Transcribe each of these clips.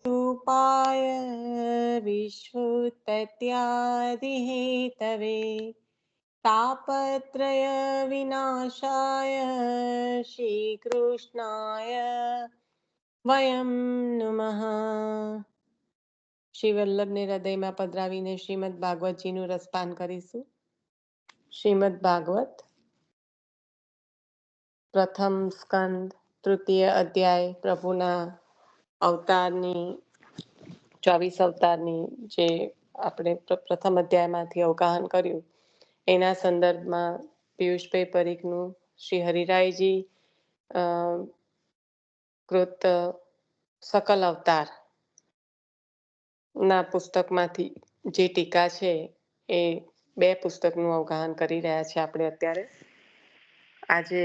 रूपाय विश्वोत्पत्त्यादिहेतवे तापत्रय विनाशाय श्रीकृष्णाय वयं नमः। શ્રી વલ્લભને હૃદયમાં પધરાવીને શ્રીમદ ભાગવતજીનું રસપાન કરીશું. શ્રીમદ ભાગવત પ્રથમ સ્કંદ તૃતીય અધ્યાય પ્રભુના અવતારની 24 અવતારની જે આપણે પ્રથમ અધ્યાયમાંથી અવગાહન કર્યું એના સંદર્ભમાં પિયુષભાઈ પરીખનું શ્રી હરિરાયજી કૃત સકલ અવતાર ના પુસ્તકમાંથી જે ટીકા છે એ 2 પુસ્તકનું અવગાહન કરી રહ્યા છે આપણે અત્યારે. આજે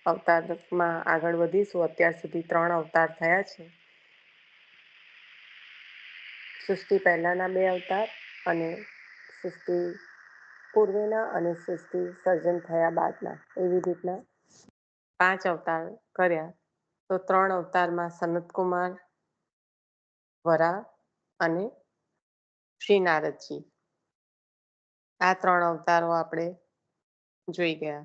અવતારમાં આગળ વધીશું. અત્યાર સુધી 3 અવતાર થયા છે. સૃષ્ટિ પહેલાના 2 અવતાર અને સૃષ્ટિ પૂર્વેના અને સૃષ્ટિ સર્જન થયા બાદના, એવી રીતના 5 અવતાર કર્યા. તો 3 અવતારમાં સનતકુમાર, વરા અને શ્રી નારદજી, આ 3 અવતારો આપણે જોઈ ગયા.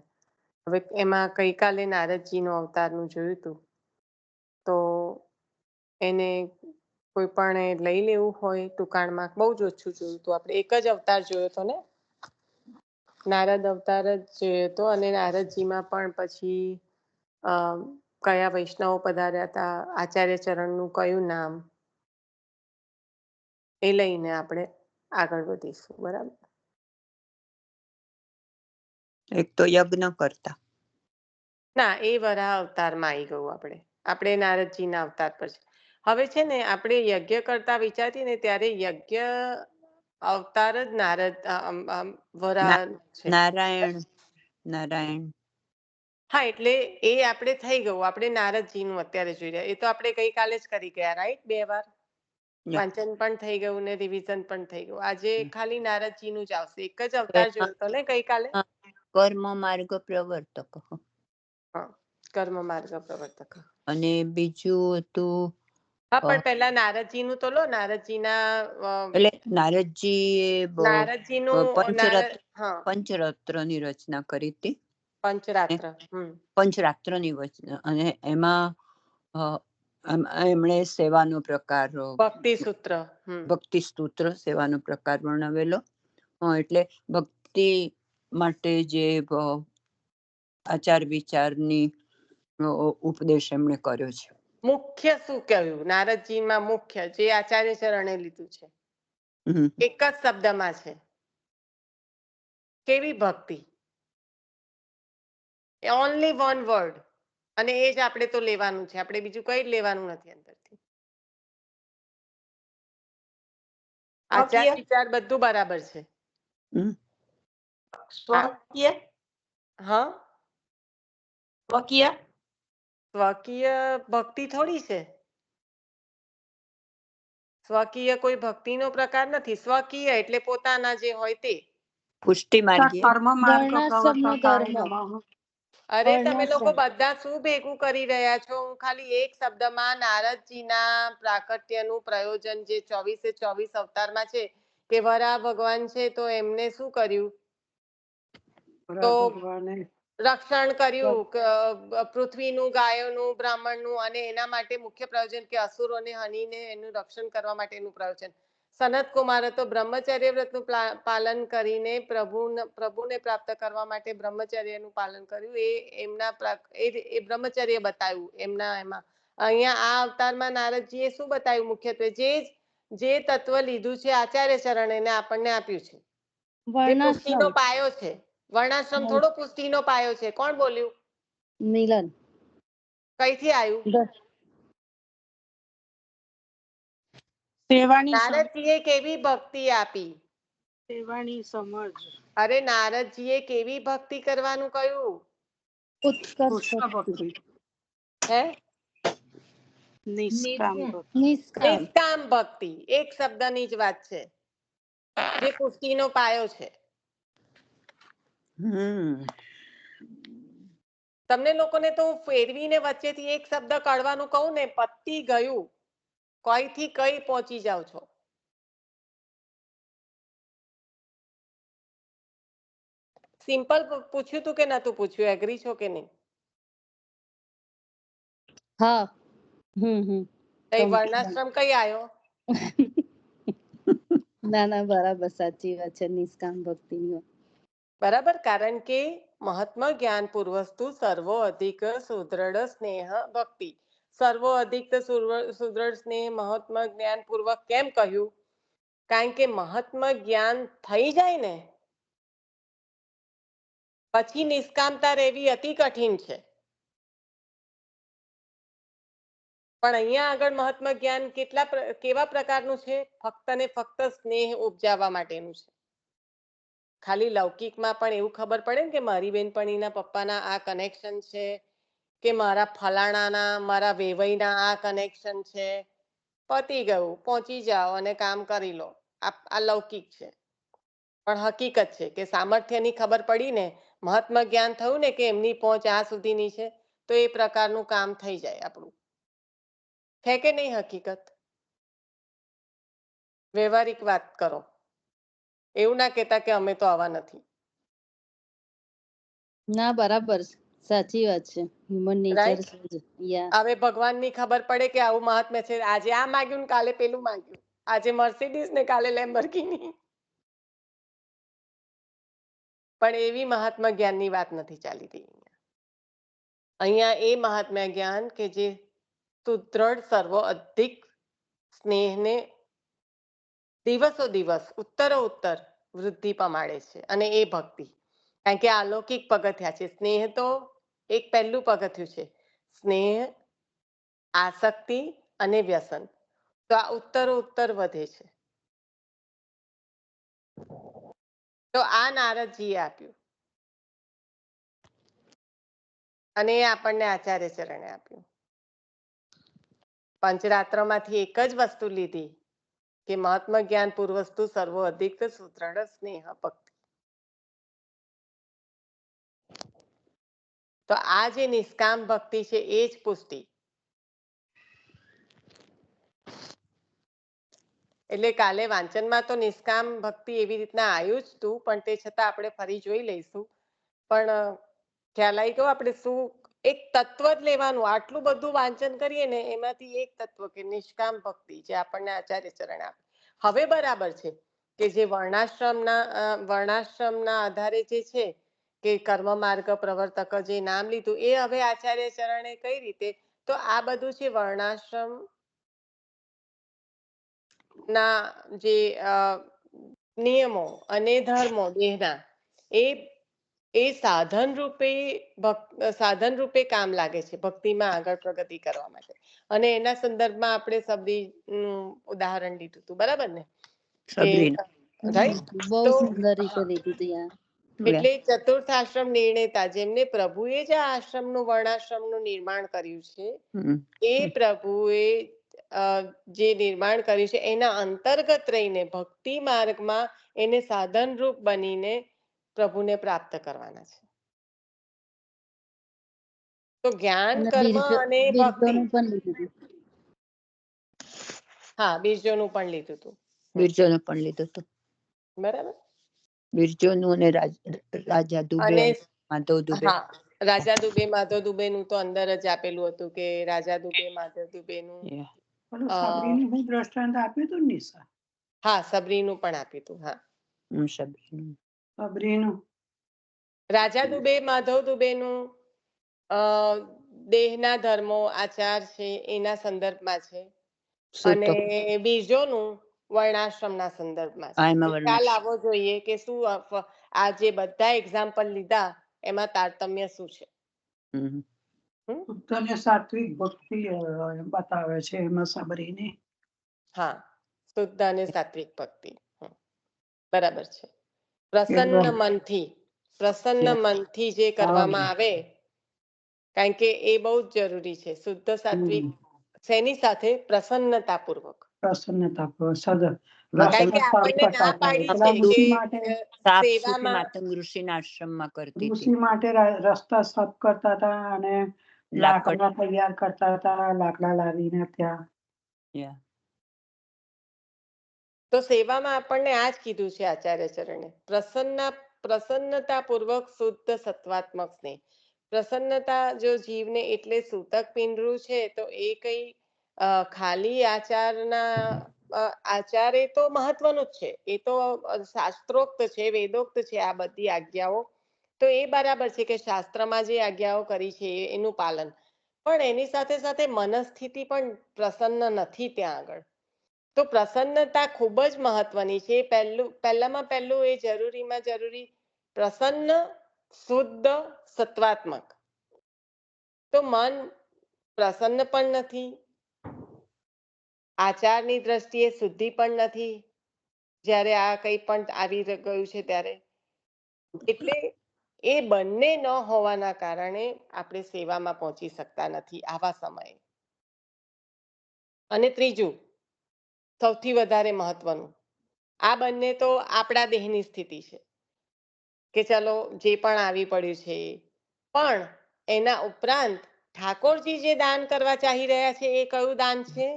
હવે એમાં ગઈકાલે નારદજીનો અવતારનું જોયું હતું. તો એને કોઈ પણ લઈ લેવું હોય ટૂંકાણમાં, બહુ જ ઓછું જોયું હતું આપણે. એક જ અવતાર જોયો હતો ને, નારદ અવતાર જ જોયો હતો. અને નારદજીમાં પણ પછી કયા વૈષ્ણવો પધાર્યા હતા, આચાર્ય ચરણનું કયું નામ, એ લઈને આપણે આગળ વધીશું. બરાબર. એક તો યજ્ઞ કરતા, ના, એ વરાહ અવતારમાં આવી ગયું. આપણે નારદજીના અવતાર પર છે. હવે છે ને, આપણે યજ્ઞ કરતા વિચારતી ને ત્યારે યજ્ઞ અવતાર જ નારદ વરાહ છે. નારાયણ. હા, એટલે એ આપણે થઈ ગયું. આપણે નારદજીનું અત્યારે જોઈ રહ્યા. એ તો આપણે ગઈકાલે જ કરી ગયા, રાઈટ? 2 વાર વાંચન પણ થઈ ગયું ને રિવિઝન પણ થઈ ગયું. આજે ખાલી નારદજીનું જ આવશે. એક જ અવતાર જોયો તો ને ગઈકાલે, કર્મ માર્ગ પ્રવર્તક. કર્મ માર્ગ પ્રવર્તક. અને બીજું હતું, હા, પણ પહેલા નારદજીનું તો લો. નારદજીના એટલે નારદજીનું પંચરત્રની રચના કરી હતી. પંચરાત્રની રચના, અને એમાં એમણે સેવાનો પ્રકાર, ભક્તિ સૂત્ર સેવાનો પ્રકાર વર્ણવેલો. એટલે ભક્તિ માટે જે આચાર વિચારની ઉપદેશ એમણે કર્યો છે. મુખ્ય શું કહ્યું નારદજીમાં? મુખ્ય જે આચાર્ય ચરણે લીધું છે, એક જ શબ્દમાં છે, કેવી ભક્તિ. Only one word. અને એ જ આપણે તો લેવાનું છે. આપણે બીજું કઈ લેવાનું નથી અંદરથી. આચાર વિચાર બધું બરાબર છે. સ્વકીય ભક્તિ થોડી છે. સ્વકીય કોઈ ભક્તિનો પ્રકાર નથી. સ્વકીય એટલે પોતાના જે હોય તે. પુષ્ટિ માર્ગીય. અરે તમે લોકો બધા શું ભેગું કરી રહ્યા છો? હું ખાલી એક શબ્દમાં નારદજીના પ્રાકટ્યનું પ્રયોજન જે 24 અવતારમાં છે કે વરાહ ભગવાન છે, તો એમને શું કર્યું? તો રક્ષણ કર્યું પૃથ્વીનું, ગાયોનું, બ્રાહ્મણનું. અને એના માટે મુખ્ય પ્રયોજન કે અસુરોને હણીને એનું રક્ષણ કરવા માટેનું પ્રયોજન. સનત કુમારે તો બ્રહ્મચર્ય વ્રતનું પાલન કરીને પ્રભુને પ્રાપ્ત કરવા માટે બ્રહ્મચર્યનું પાલન કર્યું. એ બ્રહ્મચર્ય બતાવ્યું એમના એમાં. અહીંયા આ અવતારમાં નારદજીએ શું બતાવ્યું? મુખ્યત્વે જે તત્વ લીધું છે આચાર્ય ચરણ, એને આપણને આપ્યું છે. જે પુષ્ટિનો પાયો છે. વર્ણાશ્રમ થોડો પુષ્ટિનો પાયો છે. કોણ બોલ્યું? મિલન. કઈથી આવ્યું? નારદજીએ કેવી ભક્તિ આપી? સેવાની સમજ. અરે નારદજીએ કેવી ભક્તિ કરવાનું કહ્યું? નિષ્કામ ભક્તિ. એક શબ્દની જ વાત છે, જે પુષ્ટિનો પાયો છે. તમને લોકોને તો હું ફેરવીને વચ્ચેથી એક શબ્દ કાઢવાનું કહું ને, પતી ગયું, કઈથી કઈ પહોંચી જાવ છો. સિમ્પલ પૂછ્યું તું કે નતું પૂછ્યું? એગ્રી છો કે નહીં? હા. વર્ણાશ્રમ કઈ આવ્યો? ના ના, બરાબર, સાચી વાત છે. નિષ્કામ ભક્તિની બરાબર, કારણ કે મહાત્મા જ્ઞાન પૂર્વસ્તુ સર્વો અધિક સુદૃઢ સ્નેહ ભક્તિ. સર્વો અધિક સુદૃઢ સ્નેહ મહાત્મા જ્ઞાન પૂર્વક કેમ કહ્યું? કારણ કે મહાત્મા જ્ઞાન થઈ જાય ને પછી નિષ્કામતા રહેવી અતિ કઠિન છે. પણ અહીંયા આગળ મહાત્મા જ્ઞાન કેવા પ્રકારનું છે? ફક્ત ને ફક્ત સ્નેહ ઉપજાવવા માટેનું છે. ખાલી લૌકિકમાં પણ એવું ખબર પડે ને કે મારી બેનપણીના પપ્પાના આ કનેક્શન છે, કે મારા ફલાણાના મારા વેવઈના આ કનેક્શન છે, પતી ગયું, પહોંચી જાઓ અને કામ કરી લો. આ લૌકિક છે. પણ હકીકત છે કે સામર્થ્યની ખબર પડી ને, મહાત્મા જ્ઞાન થયું ને કે એમની પહોંચ આ સુધીની છે, તો એ પ્રકારનું કામ થઈ જાય આપણું. છે કે નહીં હકીકત? વ્યવહારિક વાત કરો. એવું ના કહેતા કે અમે તો આવા નથી. ના, બરાબર, સાચી વાત છે. હ્યુમન નેચર છે. હવે ભગવાનની ખબર પડે કે આવું મહાત્મ્ય છે, આજે આ માંગ્યું ને કાલે પેલું માંગ્યું, આજે મર્સિડીઝ ને કાલે લેમ્બોર્ગિની. પણ એવી મહાત્મા જ્ઞાનની વાત નથી ચાલી રહી. અહીંયા એ મહાત્મા જ્ઞાન કે જે સુદ્રઢ સર્વ અધિક સ્નેહને દિવસો દિવસ ઉત્તરો ઉત્તર વૃદ્ધિ પમાડે છે, અને એ ભક્તિ. કારણ કે અલૌકિક પગથિયા છે. સ્નેહ તો એક પહેલું પગથિયું છે. સ્નેહ, આસક્તિ અને વ્યસન, તો આ ઉત્તરો ઉત્તર વધે છે. તો આ નારદજીએ આપ્યું અને એ આપણને આચાર્ય ચરણે આપ્યું. પંચરાત્રમાંથી એક જ વસ્તુ લીધી કે મહાત્મા જ્ઞાન પૂર્વસ્તુ સર્વો અધિક સુદ્રઢ સ્નેહ ભક્તિ. તો આ જે નિષ્કામ ભક્તિ છે એ જ પુષ્ટિ. એટલે કાલે વાંચનમાં તો નિષ્કામ ભક્તિ એવી રીતના આવ્યું જ તું, પણ તે છતાં આપણે ફરી જોઈ લઈશું. પણ ખ્યાલ આવી ગયો આપણે શું એક તત્વ જ લેવાનું. આટલું બધું વાંચન કરીએ ને એમાંથી એક તત્વ કે નિષ્કામ ભક્તિ, જે આપણને આચાર્ય ચરણ આપે. હવે બરાબર છે કે જે વર્ણાશ્રમના આધારે જે છે કે કર્મ માર્ગ પ્રવર્તક જે નામ લીધું એ હવે આચાર્ય ચરણે કઈ રીતે, તો આ બધું છે વર્ણાશ્રમ ના જે નિયમો અને ધર્મો દેહના, એ સાધન રૂપે કામ લાગે છે ભક્તિમાં આગળ પ્રગતિ કરવા માટે. અને એના સંદર્ભમાં આપણે સબરીનું ઉદાહરણ લીધું હતું, બરાબર ને? બહુ સુંદર રીતે લીધું હતું. એટલે ચતુર્થ આશ્રમ નિર્ણેતા, જેમને પ્રભુએ જ આ આશ્રમનું વર્ણાશ્રમનું નિર્માણ કર્યું છે, એ પ્રભુએ જે નિર્માણ કર્યું છે એના અંતર્ગત રહીને ભક્તિ માર્ગમાં એને સાધન રૂપ બનીને પ્રભુને પ્રાપ્ત કરવાના છે. તો જ્ઞાન, કર્મ અને ભક્તિ. હા, બિરજોનું પણ લીધું હતું. બરાબર. બિરજોનું અને રાજા દુબે, માધવ દુબે. હા, રાજા દુબે, માધવ દુબે નું તો અંદર જ આપેલું હતું કે રાજા દુબે, માધવ દુબે નું. દ્રષ્ટાંત આપ્યું હતું ને? હા, સબરીનું પણ આપ્યું હતું. હા, સબરીનું. રાજા દુબે, માધવ દુબે નું દેહના ધર્મો આચાર છે એના સંદર્ભમાં છે, અને બીજોનું વર્ણાશ્રમના સંદર્ભમાં છે. ખ્યાલ આવવો જોઈએ કે શું આ જે બધા એક્ઝામ્પલ લીધા એમાં તારતમ્ય શું છે. સાત્વિક ભક્તિ બતાવે છે એમાં સબરીની. હા, શુદ્ધ અને સાત્વિક ભક્તિ. બરાબર છે. પ્રસન્ન મનથી જે કરવામાં આવે, કારણ કે એ બહુ જ જરૂરી છે. શુદ્ધ સાત્વિક શેની સાથે? પ્રસન્નતા પૂર્વક. કારણ કે રસ્તા સાફ આપણને કરતા ના હતા. પાડી પેલા છે ઋષિ કે માટે સાફ સૂફી સેવામાં માતંગ ઋષિના આશ્રમમાં કરતી ઋષિ હતી. માટે રસ્તા સાફ કરતા હતા અને લાકડ લાકડા તૈયાર કરતા હતા, લાકડા લાવીને ત્યાં. Yeah. તો સેવામાં આપણને આ જ કીધું છે આચાર્ય ચરણે, પ્રસન્નતાપૂર્વક શુદ્ધ સત્વાત્મક સ્નેહ. પ્રસન્નતા જો જીવને એટલે સૂતક પિંડરું છે, તો એ કઈ ખાલી આચાર એ તો મહત્વનું જ છે, એ તો શાસ્ત્રોક્ત છે, વેદોક્ત છે આ બધી આજ્ઞાઓ. તો એ બરાબર છે કે શાસ્ત્રમાં જે આજ્ઞાઓ કરી છે એનું પાલન, પણ એની સાથે સાથે મનસ્થિતિ પણ પ્રસન્ન નથી ત્યાં આગળ. તો પ્રસન્નતા ખૂબ જ મહત્વની છે. પહેલામાં પહેલું એ જરૂરીમાં જરૂરી પ્રસન્ન, શુદ્ધ, સત્વાત્મક. તો મન પ્રસન્ન પણ નથી, આચારની દ્રષ્ટિએ શુદ્ધિ પણ નથી જ્યારે આ કંઈ પણ આવી ગયું છે ત્યારે. એટલે એ બંને ન હોવાના કારણે આપણે સેવામાં પહોંચી શકતા નથી આવા સમયે. અને ત્રીજું, સૌથી વધારે મહત્વનું, આ બંને તો આપણા દેહની સ્થિતિ છે કે ચલો જે પણ આવી પડ્યું છે, પણ એના ઉપરાંત ઠાકોરજી જે દાન કરવા ચાહી રહ્યા છે એ કયું દાન છે?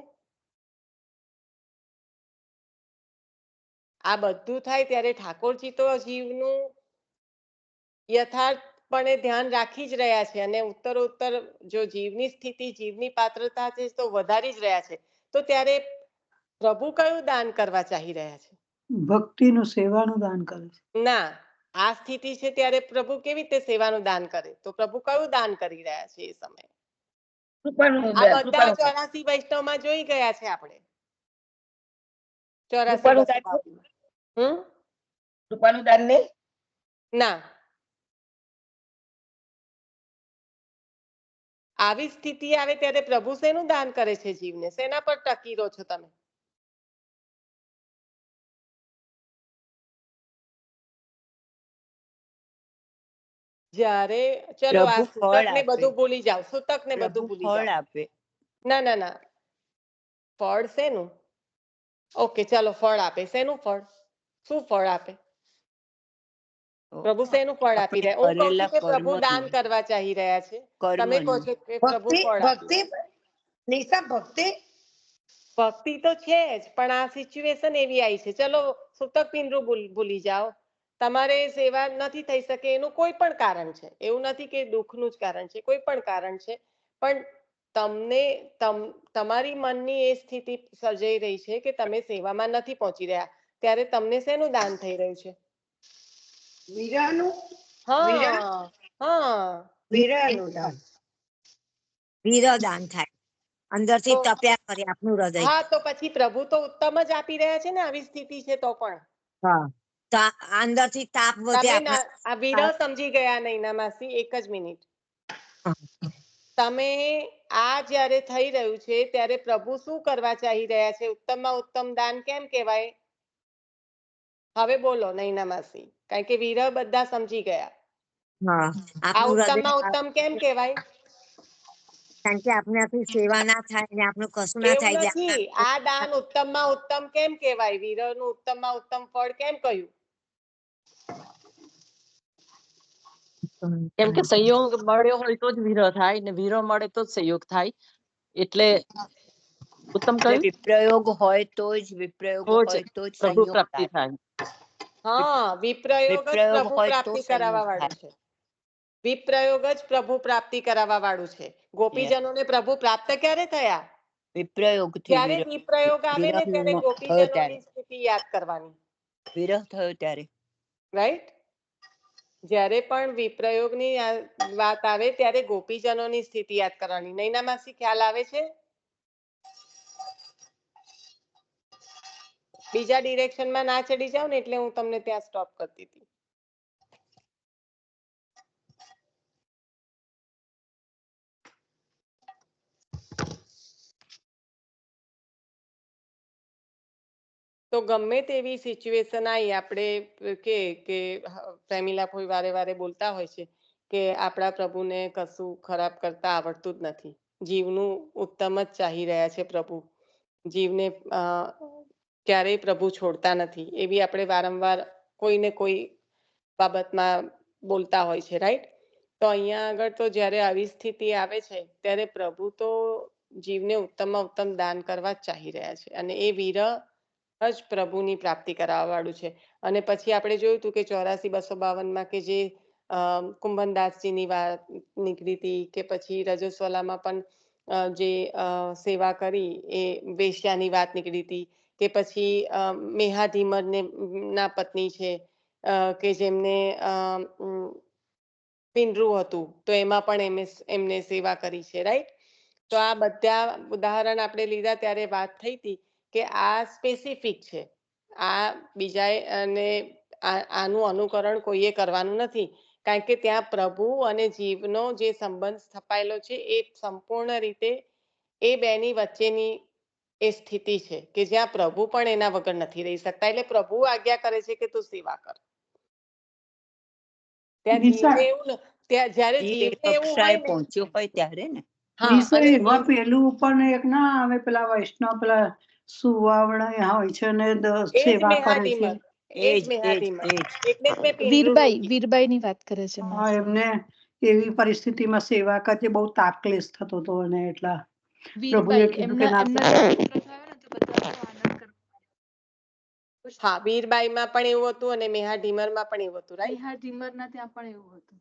આ બધું થાય ત્યારે ઠાકોરજી તો જીવનું યથાર્થપણે ધ્યાન રાખી જ રહ્યા છે, અને ઉત્તરોત્તર જો જીવની સ્થિતિ, જીવની પાત્રતા છે તો વધારી જ રહ્યા છે. તો ત્યારે પ્રભુ કયું દાન કરવા ચાહી રહ્યા છે? ભક્તિનું, સેવાનું દાન કરે છે. ના, આ સ્થિતિ છે ત્યારે પ્રભુ કેવી રીતે સેવાનું દાન કરે? તો પ્રભુ કયું દાન કરી રહ્યા છે એ સમયે? આ બધા 84 વૈષ્ણવમાં જોઈ ગયા છે આપણે. 84 રૂપાનું દાન નહીં? ના, આવી સ્થિતિ આવે ત્યારે પ્રભુ શેનું દાન કરે છે જીવને? શેના પર ટકી રહો છો તમે? જ્યારે ચલો આ પ્રભુ ફળ સૂતક ને આપે. બધું ભૂલી જાઓ, સૂતક ને બધું પ્રભુ ભૂલી ફળ જાઓ. આપે. ના ના ના, ફળ શેનું? ઓકે ચાલો, ફળ આપે. શેનું ફળ? શું ફળ આપે? પ્રભુ શેનું ફળ આપી આપણે રહ્યા? હું કહું છું કરેલા કે પ્રભુ દાન કર્મનું. કરવા ચાહી રહ્યા છે, તમે કર્મનું. કહો છો કે પ્રભુ ભક્તિ ફળ આપી. ભક્તિ નિશા ભક્તિ ભક્તિ તો છે જ, પણ આ સિચ્યુએશન એવી આવી છે. ચલો સૂતક પિંડરું ભૂલી જાઓ, તમારે સેવા નથી થઈ શકે એનું કોઈ પણ કારણ છે, એવું નથી કે દુઃખનું જ કારણ છે, કોઈ પણ કારણ છે, પણ તમને તમારી મનની એ સ્થિતિ સર્જાઈ રહી છે કે તમે સેવામાં નથી પહોંચી રહ્યા, ત્યારે તમને શેનું દાન થઈ રહ્યું છે? વિરહનું હા હા, વિરહનું દાન. વીરદાન થાય, અંદરથી તો તપ્યા કરે આપનું હૃદય. હા, તો પછી પ્રભુ તો ઉત્તમ જ આપી રહ્યા છે ને આવી સ્થિતિ છે તો પણ. હા, તો અંદરથી તાપ વધે તમે આપણા. આ વિરહ સમજી ગયા નહીં ના માસી, એક જ મિનિટ. તમે આ જ્યારે થઈ રહ્યું છે ત્યારે પ્રભુ શું કરવા ચાહી રહ્યા છે? ઉત્તમમાં ઉત્તમ દાન કેમ કહેવાય? હવે બોલો નૈના માસી, કારણ કે વિરહ બધા સમજી ગયા. હા, આ આપનું હૃદય, ઉત્તમમાં ઉત્તમ કેમ કહેવાય? કારણ કે આપણાથી સેવા ના થાય ને આપનું કશું ના એવું થાય. નથી, આ દાન ઉત્તમમાં ઉત્તમ કેમ કહેવાય? વિરહનું ઉત્તમમાં ઉત્તમ ફળ કેમ કહ્યું? કેમ કે સંયોગ મળ્યો હોય તો જ વિરહ થાય, ને વિરહ મળે તો જ સંયોગ થાય, એટલે ઉત્તમ એટલે કહ્યું વિપ્રયોગ હોય તો જ પ્રભુ સંયોગ પ્રાપ્તિ થાય. થાય. હા, વિપ્રયોગ જ વિપ્રયોગ પ્રભુ હોય તો પ્રાપ્તિ સંયોગ કરાવવા વાળું થાય. છે. વિપ્રયોગ જ પ્રભુ પ્રાપ્તિ કરાવવા વાળું છે. ગોપીજનોને પ્રભુ પ્રાપ્ત ક્યારે થયા? વિપ્રયોગથી જ્યારે વિપ્રયોગ આવે ને ત્યારે વિરહ થયો ત્યારે. ગોપીજનોની સ્થિતિ યાદ કરવાની, વિરહ થયો ત્યારે. રાઈટ? જ્યારે પણ વિપ્રયોગની વાત આવે ત્યારે ગોપીજનોની સ્થિતિ યાદ કરવાની. નૈના માસી, ખ્યાલ આવે છે? બીજા ડિરેક્શનમાં ના ચડી જાવ ને, એટલે હું તમને ત્યાં સ્ટોપ કરતી હતી. તો ગમે તેવી સિચ્યુએશન આવી, આપણે કે પ્રેમીલા કોઈ વારે વારે બોલતા હોય છે કે આપણા પ્રભુને કશું ખરાબ કરતા આવડતું જ નથી, જીવનું ઉત્તમ જ ચાહી રહ્યા છે પ્રભુ, જીવને ક્યારેય પ્રભુ છોડતા નથી એ બી આપણે વારંવાર કોઈ ને કોઈ બાબતમાં બોલતા હોય છે, રાઈટ? તો અહીંયા આગળ તો જ્યારે આવી સ્થિતિ આવે છે ત્યારે પ્રભુ તો જીવને ઉત્તમમાં ઉત્તમ દાન કરવા જ ચાહી રહ્યા છે અને એ વિરહ જ પ્રભુની પ્રાપ્તિ કરાવવા વાળું છે. અને પછી આપણે જોયું હતું કે 84-252 કે જે કુંભનદાસજીની વાત નીકળી હતી કે પછી રજસ્વલામાં પણ જે સેવા કરી એ વેશ્યાની વાત નીકળી હતી કે પછી મેહાધીમર ના પત્ની છે કે જેમને પિંડરું હતું તો એમાં પણ એમને સેવા કરી છે, રાઈટ? તો આ બધા ઉદાહરણ આપણે લીધા ત્યારે વાત થઈ હતી કે આ સ્પેસિફિક છે, આ બીજાએ અને આનું અનુકરણ કોઈએ કરવાનું નથી કારણ કે ત્યાં પ્રભુ અને જીવનો જે સંબંધ સ્થપાયેલો છે એ સંપૂર્ણ રીતે એ બેની વચ્ચેની એ સ્થિતિ છે કે જ્યાં પ્રભુ પણ એના વગર નથી રહી શકતા એટલે પ્રભુ આજ્ઞા કરે છે કે તું સેવા કર. ત્યાં જીવને એવું ત્યાં જ્યારે એ જીવને એવું કક્ષાએ હોય ને પહોંચ્યો હોય ત્યારે ને હા નિશા અને એવા પેલું પણ એક ના આવે પેલા વૈષ્ણવ પેલા સુવાવડા હોય છે ને એ જ સેવા કરે છે. મેહાધીમર એ જ મેહાધીમર એટલે જ મેં પિંડરું વીરબાઈ કીધું. વીરબાઈની વાત કરે છે હા, માસી. એમને એવી પરિસ્થિતિમાં સેવા કરતી બહુ તાકલેશ થતો હતો અને એટલા પ્રભુએ વીરબાઈ કીધું કે એમના ના એમના જયારે દીકરો થયો ને તો બધા બહુ આનંદ કરવા હા, વીરબાઈમાં પણ એવું હતું અને મેહાધીમરમાં પણ એવું હતું, રાઈટ? નેહા ઢીમરના ત્યાં પણ એવું હતું.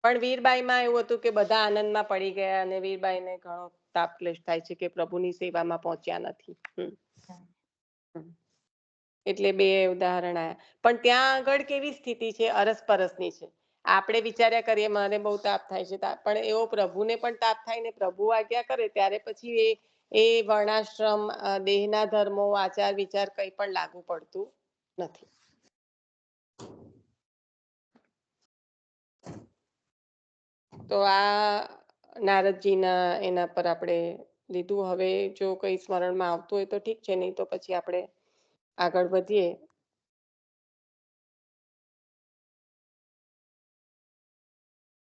પણ વીરબાઈમાં એવું હતું કે બધા આનંદમાં પડી ગયા અને વીરબાઈને ઘણો તાપ ક્લેશ થાય છે કે પ્રભુની સેવામાં પહોંચ્યા નથી. એટલે બે ઉદાહરણ આયા પણ ત્યાં આગળ કેવી સ્થિતિ છે? અરસપરસની છે. આપણે વિચાર્યા કરીએ મને બહુ તાપ થાય છે પણ એવો પ્રભુને પણ તાપ થાય ને પ્રભુ આજ્ઞા કરે ત્યારે પછી એ વર્ણાશ્રમ દેહના ધર્મો આચાર વિચાર કંઈ પણ લાગુ પડતું નથી. તો આ નારદજીના એના પર આપણે લીધું. હવે જો કઈ સ્મરણમાં આવતું હોય તો ઠીક છે, નહીં તો પછી આપણે આગળ વધીએ.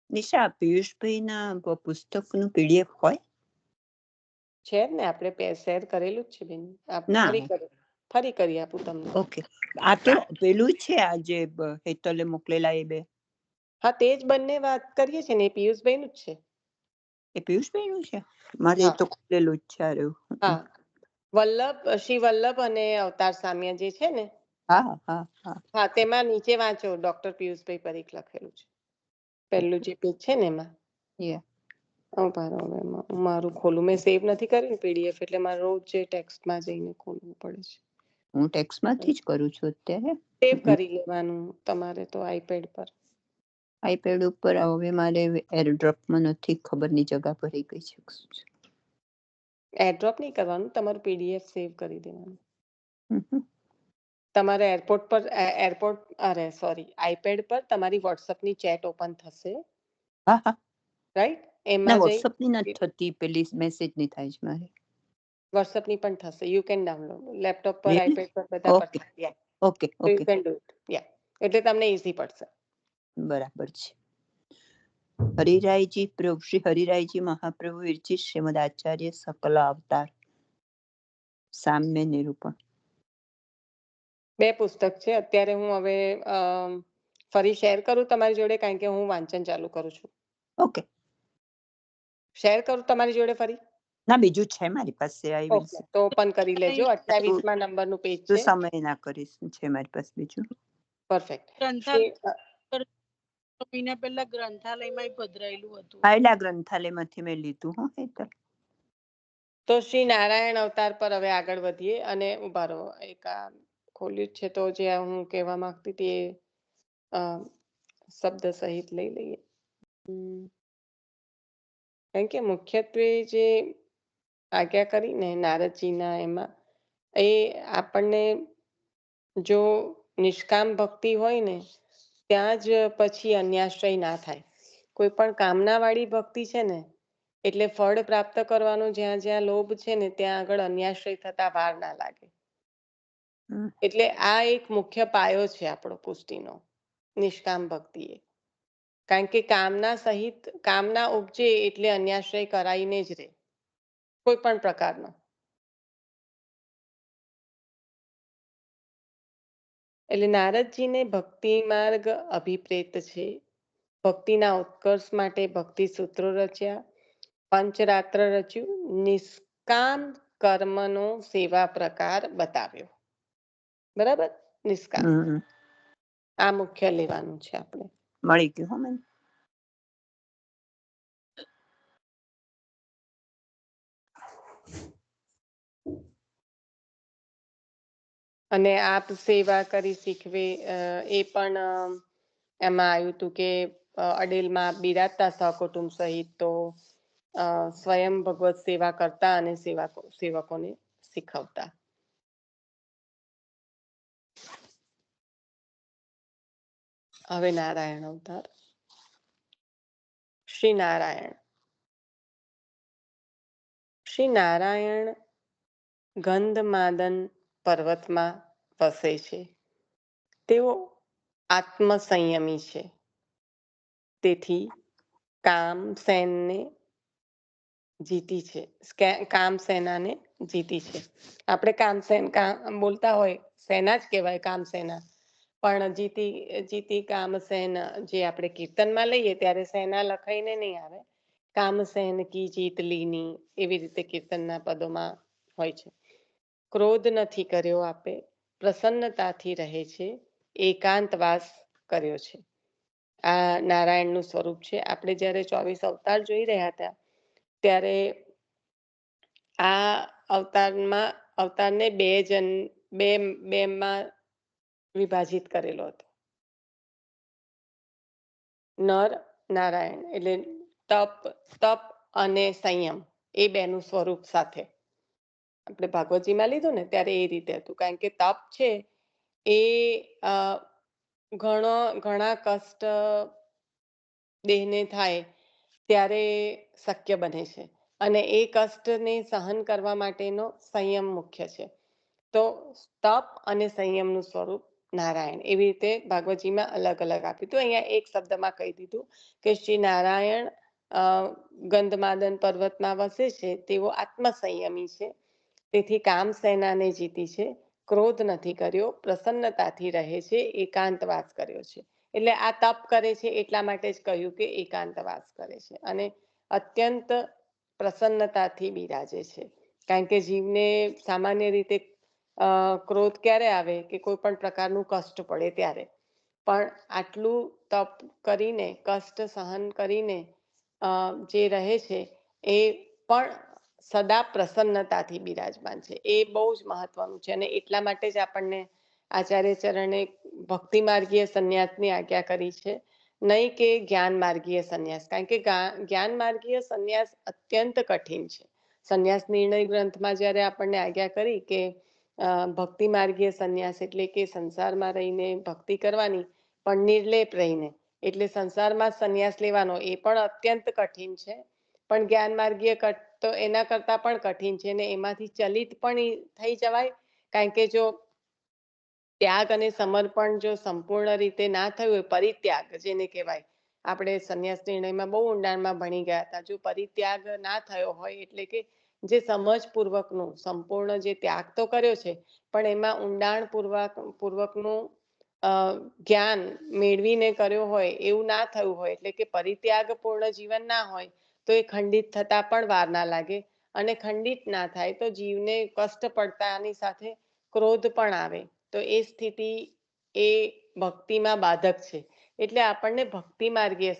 નિશા, પિયુષભાઈ ના પુસ્તકનું PDF હોય? છે જ ને, આપણે શેર કરેલું જ છે બેન. ના. ફરી કરી આપું તમને. ઓકે, આ તો પેલું છે આ જે હેતલે મોકલેલા એ બે. હા, તે જ બંને વાત કરીએ છીએ ને, એ પિયુષભાઈ નું જ છે. એ પિયુષભાઈ નું છે? મારે હા. તો ખુલેલું જ છે. હા, શ્રી વલ્લભ અને અવતાર સામ્યા જે છે ને, હા હા હા હા, તેમાં નીચે વાંચો ડોક્ટર પિયુષભાઈ પરીખ લખેલું છે. પહેલું જે પેજ છે ને એમાં. મારું ખોલું, મેં સેવ નથી કર્યું PDF એટલે મારે રોજ જે ટેક્સ્ટમાં જઈને ખોલવું પડે છે. હું ટેક્સ્ટમાંથી જ કરું છું અત્યારે. સેવ કરી લેવાનું તમારે તો આઈપેડ પર. આઈપેડ ઉપર હવે મારે એરડ્રોપમાં નથી, ખબરની જગા ભરી ગઈ છે. એરડ્રોપ નહીં કરવાનું, તમારું PDF સેવ કરી દેવાનું. તમારે આઈપેડ પર તમારી WhatsAppની ચેટ ઓપન થશે, હા હા રાઈટ? ના, એમાં જઈ વોટ્સઅપની નથી થતી, પેલી મેસેજની થાય છે મારે. WhatsAppની પણ થશે. યુ કેન ડાઉનલોડ લેપટોપ પર, Really? આઈપેડ પર, બધા પર ઓકે થાય. Okay So you okay, can do it. Yeah. એટલે તમને ઈઝી પડશે. બરાબર છે. હરિરાયજી પ્રભુ શ્રી હરિરાયજી મહાપ્રભુ વિરચિત શ્રીમદ આચાર્ય સકલ અવતાર સામ્ય નિરૂપણ. બે પુસ્તક છે. અત્યારે હું હવે ફરી શેર કરું તમારી જોડે કારણ કે હું વાંચન ચાલુ કરું છું. ઓકે. શેર કરું તમારી જોડે ફરી? ના, બીજું છે મારી પાસે. આઈ વિલ ઓકે, તો ઓપન કરી લેજો. 28મા નંબરનું પેજ તો છે. સમય ના કરીશ, છે મારી પાસે બીજું. પરફેક્ટ. મહિના પહેલા ગ્રંથાલયમાં પધરાયેલું હતું. આયલા ગ્રંથાલયમાંથી મેં લીધું. હો હેતલ. તો શ્રી નારાયણ અવતાર પર હવે આગળ વધીએ અને ઉભા રહો. એક આ ખોલ્યું છે તો જે હું કહેવા માંગતી હતી એ શબ્દ સહિત લઈ લઈએ. કારણ કે મુખ્યત્વે જે આજ્ઞા કરીને નારદજીના એમાં એ આપણને જો નિષ્કામ ભક્તિ હોય ને ત્યાં જ પછી અન્યાશ્રય ના થાય. કોઈ પણ કામના વાળી ભક્તિ છે ને એટલે ફળ પ્રાપ્ત કરવાનું જ્યાં જ્યાં લોભ છે ને ત્યાં આગળ અન્યાશ્રય થતા વાર ના લાગે. એટલે આ એક મુખ્ય પાયો છે આપણો પુષ્ટિનો, નિષ્કામ ભક્તિ એ. કારણ કે કામના સહિત કામના ઉપજે એટલે અન્યાશ્રય કરાઈને જ રહે કોઈ પણ પ્રકારનો. એટલે નારદજીને ભક્તિ માર્ગ અભિપ્રેત છે. ભક્તિના ઉત્કર્ષ માટે ભક્તિ સૂત્રો રચ્યા, પંચરાત્ર રચ્યું, નિષ્કામ કર્મનો સેવા પ્રકાર બતાવ્યો. બરાબર, નિષ્કામ આ મુખ્ય લેવાનું છે આપણે. મળી ગયું હો મને. અને આપ સેવા કરી શીખવે એ પણ એમાં આવ્યું હતું કે અડેલમાં બિરાજતા સહકુટુંબ સહિત તો સ્વયં ભગવત સેવા કરતા અને સેવકોને શીખવતા. હવે નારાયણ અવતાર. શ્રી નારાયણ. શ્રી નારાયણ ગંધમાદન પર્વતમાં વસે છે. તેઓ આત્મસંયમી છે. તેથી કામસેનને જીતી છે, કામસેનાને જીતી છે. આપણે કામસેન બોલતા હોય, સેના જ કહેવાય કામસેના, પણ જીતી કામસેન જે આપણે કીર્તનમાં લઈએ ત્યારે સેના લખાઈને નહીં આવે, કામસેન કી જીત લીની એવી રીતે કીર્તનના પદોમાં હોય છે. ક્રોધ નથી કર્યો આપે, પ્રસન્નતાથી રહે છે, એકાંતવાસ કર્યો છે. આ નારાયણનું સ્વરૂપ છે. આપણે જ્યારે 24 અવતાર જોઈ રહ્યા હતા ત્યારે આ અવતારને બે માં વિભાજિત કરેલો હતો. નર નારાયણ એટલે તપ અને સંયમ એ બેનું સ્વરૂપ સાથે આપણે ભાગવતજીમાં લીધું ને ત્યારે એ રીતે હતું. કારણ કે તપ છે એ ઘણા કષ્ટ દેહને થાય ત્યારે શક્ય બને છે, અને એ કષ્ટને સહન કરવા માટેનો સંયમ મુખ્ય છે. તો તપ અને સંયમનું સ્વરૂપ નારાયણ એવી રીતે ભાગવતજીમાં અલગ અલગ આપ્યું. તો અહીંયા એક શબ્દમાં કહી દીધું કે શ્રી નારાયણ ગંધમાદન પર્વતમાં વસે છે. તેઓ આત્મસંયમી છે. તેથી કામસેનાને જીતી છે, ક્રોધ નથી કર્યો, પ્રસન્નતાથી રહે છે, એકાંતવાસ કર્યો છે. એટલે આ તપ કરે છે એટલા માટે જ કહ્યું કે એકાંતવાસ કરે છે, અને અત્યંત પ્રસન્નતાથી બિરાજે છે. કારણ કે જીવને સામાન્ય રીતે ક્રોધ ક્યારે આવે કે કોઈ પણ પ્રકારનું કષ્ટ પડે ત્યારે, પણ આટલું તપ કરીને કષ્ટ સહન કરીને જે રહે છે એ પણ સદા પ્રસન્નતાથી બિરાજમાન છે. એ બહુ જ મહત્વનું છે, અને એટલા માટે જ આપણને આચાર્ય ચરણે ભક્તિ માર્ગીય સંન્યાસની આજ્ઞા કરી છે, નહીં કે જ્ઞાન માર્ગીય સંન્યાસ. કારણ કે જ્ઞાન માર્ગીય સંન્યાસ અત્યંત કઠિન છે. સંન્યાસ નિર્ણય ગ્રંથમાં જ્યારે આપણને આજ્ઞા કરી કે ભક્તિ માર્ગીય સંન્યાસ એટલે કે સંસારમાં રહીને ભક્તિ કરવાની પણ નિર્લેપ રહીને, એટલે સંસારમાં સંન્યાસ લેવાનો, એ પણ અત્યંત કઠિન છે. પણ જ્ઞાન માર્ગીય તો એના કરતા પણ કઠિન છે, ને એમાંથી ચલિત પણ થઈ જવાય. કારણ કે જો ત્યાગ અને સમર્પણ જો સંપૂર્ણ રીતે ના થયું હોય, પરિત્યાગ જેને કહેવાય, આપણે સંન્યાસ નિર્ણયમાં બહુ ઊંડાણમાં ભણી ગયા હતા. જો પરિત્યાગ ના થયો હોય એટલે કે જે સમજપૂર્વકનું સંપૂર્ણ જે ત્યાગ તો કર્યો છે પણ એમાં ઊંડાણ પૂર્વકનું જ્ઞાન મેળવીને કર્યો હોય એવું ના થયું હોય, એટલે કે પરિત્યાગ પૂર્ણ જીવન ના હોય, તો એ ખંડિત થતા પણ વાર ના લાગે. અને ખંડિત ના થાય તો જીવને કષ્ટ પડતાની સાથે ક્રોધ પણ આવે. તો એ સ્થિતિ એ ભક્તિમાં બાધક છે. એટલે આપણને ભક્તિ માર્ગીય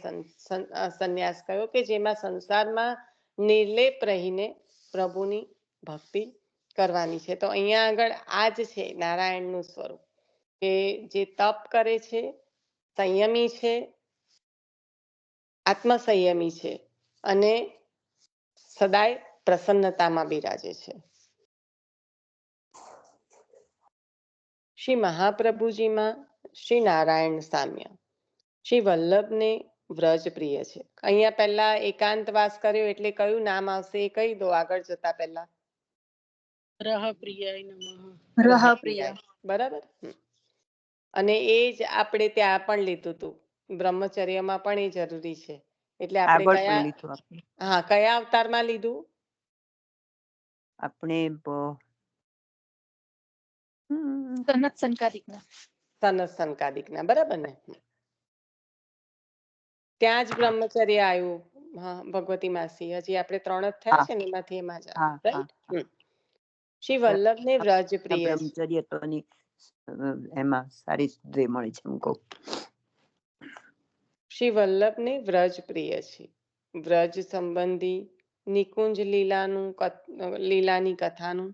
સંન્યાસ કયો કે જેમાં સંસારમાં નિર્લેપ રહીને પ્રભુની ભક્તિ કરવાની છે. તો અહીંયા આગળ આ જ છે નારાયણનું સ્વરૂપ, કે જે તપ કરે છે, સંયમી છે, આત્મસંયમી છે, અને સદાય પ્રસન્નતામાં બિરાજે છે. શ્રી મહાપ્રભુજીમાં શ્રી નારાયણ સામ્ય. શ્રી વલ્લભને વ્રજ પ્રિય છે. અહીંયા પહેલા એકાંતવાસ કર્યો એટલે કયું નામ આવશે એ કહી દો આગળ જતા પહેલા. રહપ્રિયાય નમઃ. રહપ્રિય. બરાબર. અને એ જ આપણે ત્યાં પણ લીધું હતું, બ્રહ્મચર્યમાં પણ એ જરૂરી છે. એટલે આપણે આગળ પણ લીધું આપણે. કયા અવતારમાં લીધું આપણે સનત સંકારિકના. સનત સંકાદિકના, બરાબર ને? ત્યાં જ બ્રહ્મચર્ય આવ્યું. હા, ભગવતી માસી, હજી આપણે 3 જ થયા હા છે ને, એમાંથી એમાં જ હા આવ્યું, હા રાઈટ? શ્રી વલ્લભને વ્રજ પ્રિય છે. બ્રહ્મચર્ય તો એમાં સારી સિદ્ધિ મળી છે એમ કહું. શ્રી વલ્લભને વ્રજ પ્રિય છે. વ્રજ સંબંધી નિકુંજ લીલાની કથાનું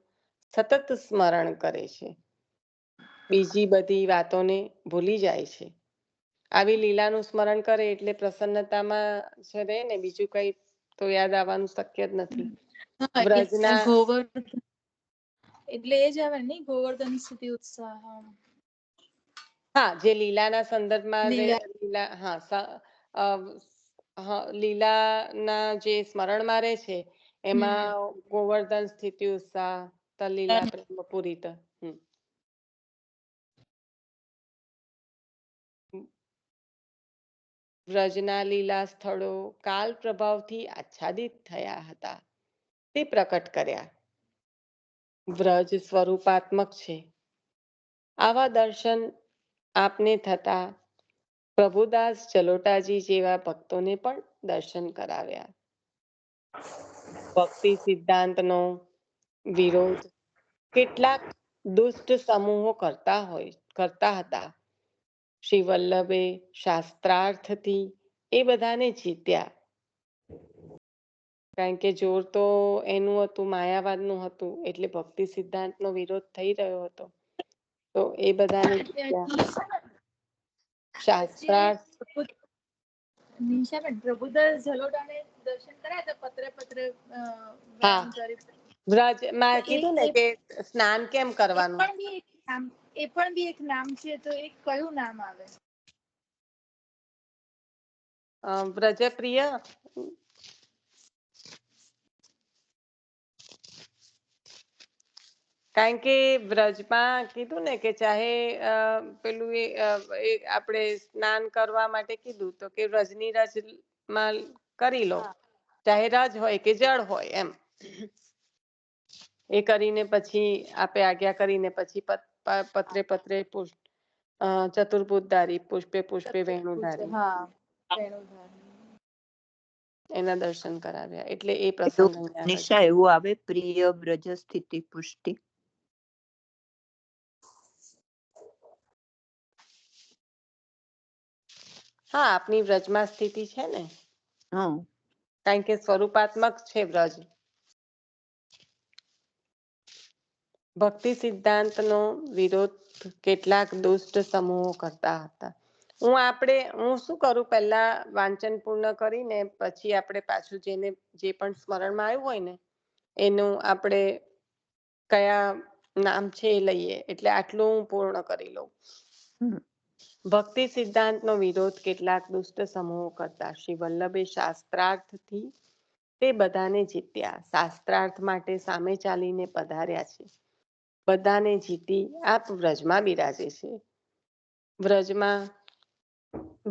સતત સ્મરણ કરે છે. બીજી બધી વાતોને ભૂલી જાય છે. આવી લીલાનું સ્મરણ કરે એટલે પ્રસન્નતામાં છે રહે ને, બીજું કઈ તો યાદ આવવાનું શક્ય જ નથી. વ્રજના એટલે એ જ આવે ને, ગોવર્ધન સ્થિતિ ઉત્સાહ. હા, જે લીલાના સંદર્ભમાં લીલાના જે સ્મરણમાં રહે છે એમાં ગોવર્ધન સ્થિતિ ઉત્સાહ તલીલા પ્રેમ પૂરિત. વ્રજના લીલા સ્થળો કાલ પ્રભાવથી આચ્છાદિત થયા હતા તે પ્રકટ કર્યા. વ્રજ સ્વરૂપાત્મક છે. આવા દર્શન આપને થતા પ્રભુદાસ ચલોટાજી જેવા ભક્તોને પણ દર્શન કરાવ્યા. ભક્તિ સિદ્ધાંતનો વિરોધ કેટલાક દુષ્ટ સમૂહો કરતા હતા. શ્રી વલ્લભે શાસ્ત્રાર્થથી એ બધાને જીત્યા. કારણ કે જોર તો એનું હતું, માયાવાદનું હતું, એટલે ભક્તિ સિદ્ધાંતનો વિરોધ થઈ રહ્યો હતો. તો એ બધાને જીત્યા. શાસ્ત્રાર્થ પ્રભુદાસ ઝલોટાને દર્શન કર્યા હતા પત્રે હા, વ્રજ માં કીધું ને કે સ્નાન કેમ કરવાનું. એ પણ બી એક નામ છે, તો એ કયું નામ આવે? વ્રજપ્રિય કારણ કે વ્રજમાં કીધું ને કે ચાહે પેલું આપણે સ્નાન કરવા માટે કીધું તો કે વ્રજની રજમાં કરી લો, ચાહે રજ હોય કે જળ હોય એમ. એ કરીને પછી આપે આજ્ઞા કરીને પછી પત્રે ચતુર્ભુજધારી પુષ્પે પુષ્પે વેણુધારી એના દર્શન કરાવ્યા. એટલે એ પ્રસંગ અહીંયા નિશા એવું આવે, પ્રિય વ્રજ સ્થિતિ પુષ્ટિ. હા, આપની વ્રજમાં સ્થિતિ છે ને, હા, કારણ કે સ્વરૂપાત્મક છે વ્રજ. ભક્તિ સિદ્ધાંતનો વિરોધ કેટલાક દુષ્ટ સમૂહો કરતા હતા. હું શું કરું, પહેલા વાંચન પૂર્ણ કરીને પછી આપણે પાછું જે પણ સ્મરણમાં આવ્યું હોય ને એનું આપણે કયા નામ છે એ લઈએ, એટલે આટલું હું પૂર્ણ કરી લઉં. ભક્તિ સિદ્ધાંતનો વિરોધ કેટલાક દુષ્ટ સમૂહો કરતા શ્રી વલ્લભે શાસ્ત્રાર્થથી તે બધાને જીત્યા. શાસ્ત્રાર્થ માટે સામે ચાલીને પધાર્યા છે. બધાને જીતી આપ વ્રજમાં બિરાજે છે. વ્રજમાં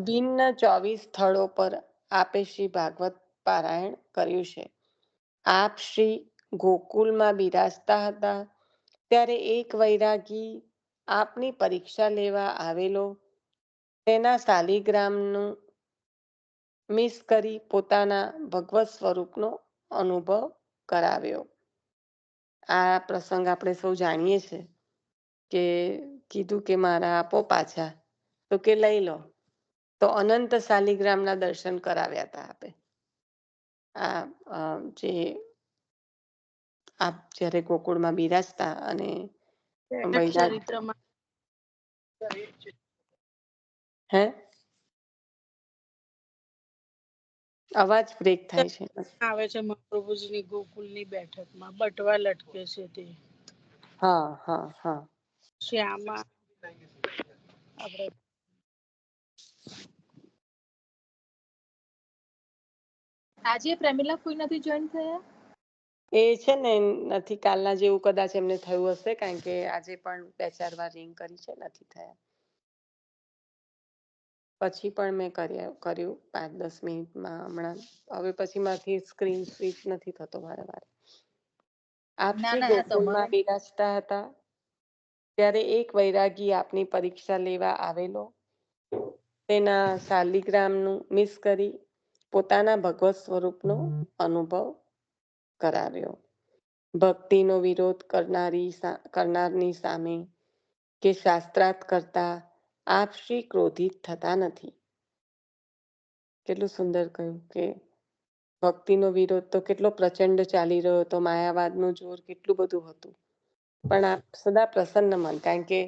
ભિન્ન 24 સ્થળો પર આપે શ્રી ભાગવત પારાયણ કર્યું છે. આપ શ્રી ગોકુલમાં બિરાજતા હતા ત્યારે એક વૈરાગી આપની પરીક્ષા લેવા આવેલો તેના શાલિગ્રામનું મિસ કરી પોતાના ભગવત સ્વરૂપનો અનુભવ કરાવ્યો. આ પ્રસંગ આપણે સૌ જાણીએ છીએ કે કીધું કે મારા આપો પાછા, તો કે લઈ લો. તો અનંત શાલિગ્રામના દર્શન કરાવ્યા હતા આપે. આ જે આપ જ્યારે ગોકુળમાં બિરાજતા અને ચરિત્રમાં હે અવાજ બ્રેક થાય છે. આવે છે મહાપ્રભુજીની ગોકુલની બેઠકમાં બટવા લટકે છે તે. હા હા હા. શ્યામા આપણે આજે પ્રેમિલા કોઈ નથી જોઈન થયા? એ છે ને નથી, કાલના જેવું કદાચ એમને થયું હશે, કારણ કે આજે પણ 2-4 વાર રિંગ કરી છે, નથી થયા. પછી પણ મેં કર્યું 5-10 મિનિટમાં હમણાં. હવે પછી માંથી સ્ક્રીન સ્વિચ નથી થતો વારે વારે. આપ શ્રી ગોકુળમાં બિરાજતા હતા ત્યારે એક વૈરાગી આપની પરીક્ષા લેવા આવેલો. તેના શાલિગ્રામનું મિસ કરી પોતાના ભગવત સ્વરૂપનો અનુભવ કરાવ્યો. ભક્તિનો વિરોધ કરનારની સામે કે શાસ્ત્રાર્થ કરતા આપ શ્રી ક્રોધિત થતા નથી. કેટલું સુંદર કહ્યું કે ભક્તિનો વિરોધ તો કેટલો પ્રચંડ ચાલી રહ્યો હતો, માયાવાદનું જોર કેટલું બધું હતું, પણ આપ સદા પ્રસન્ન મન, કારણ કે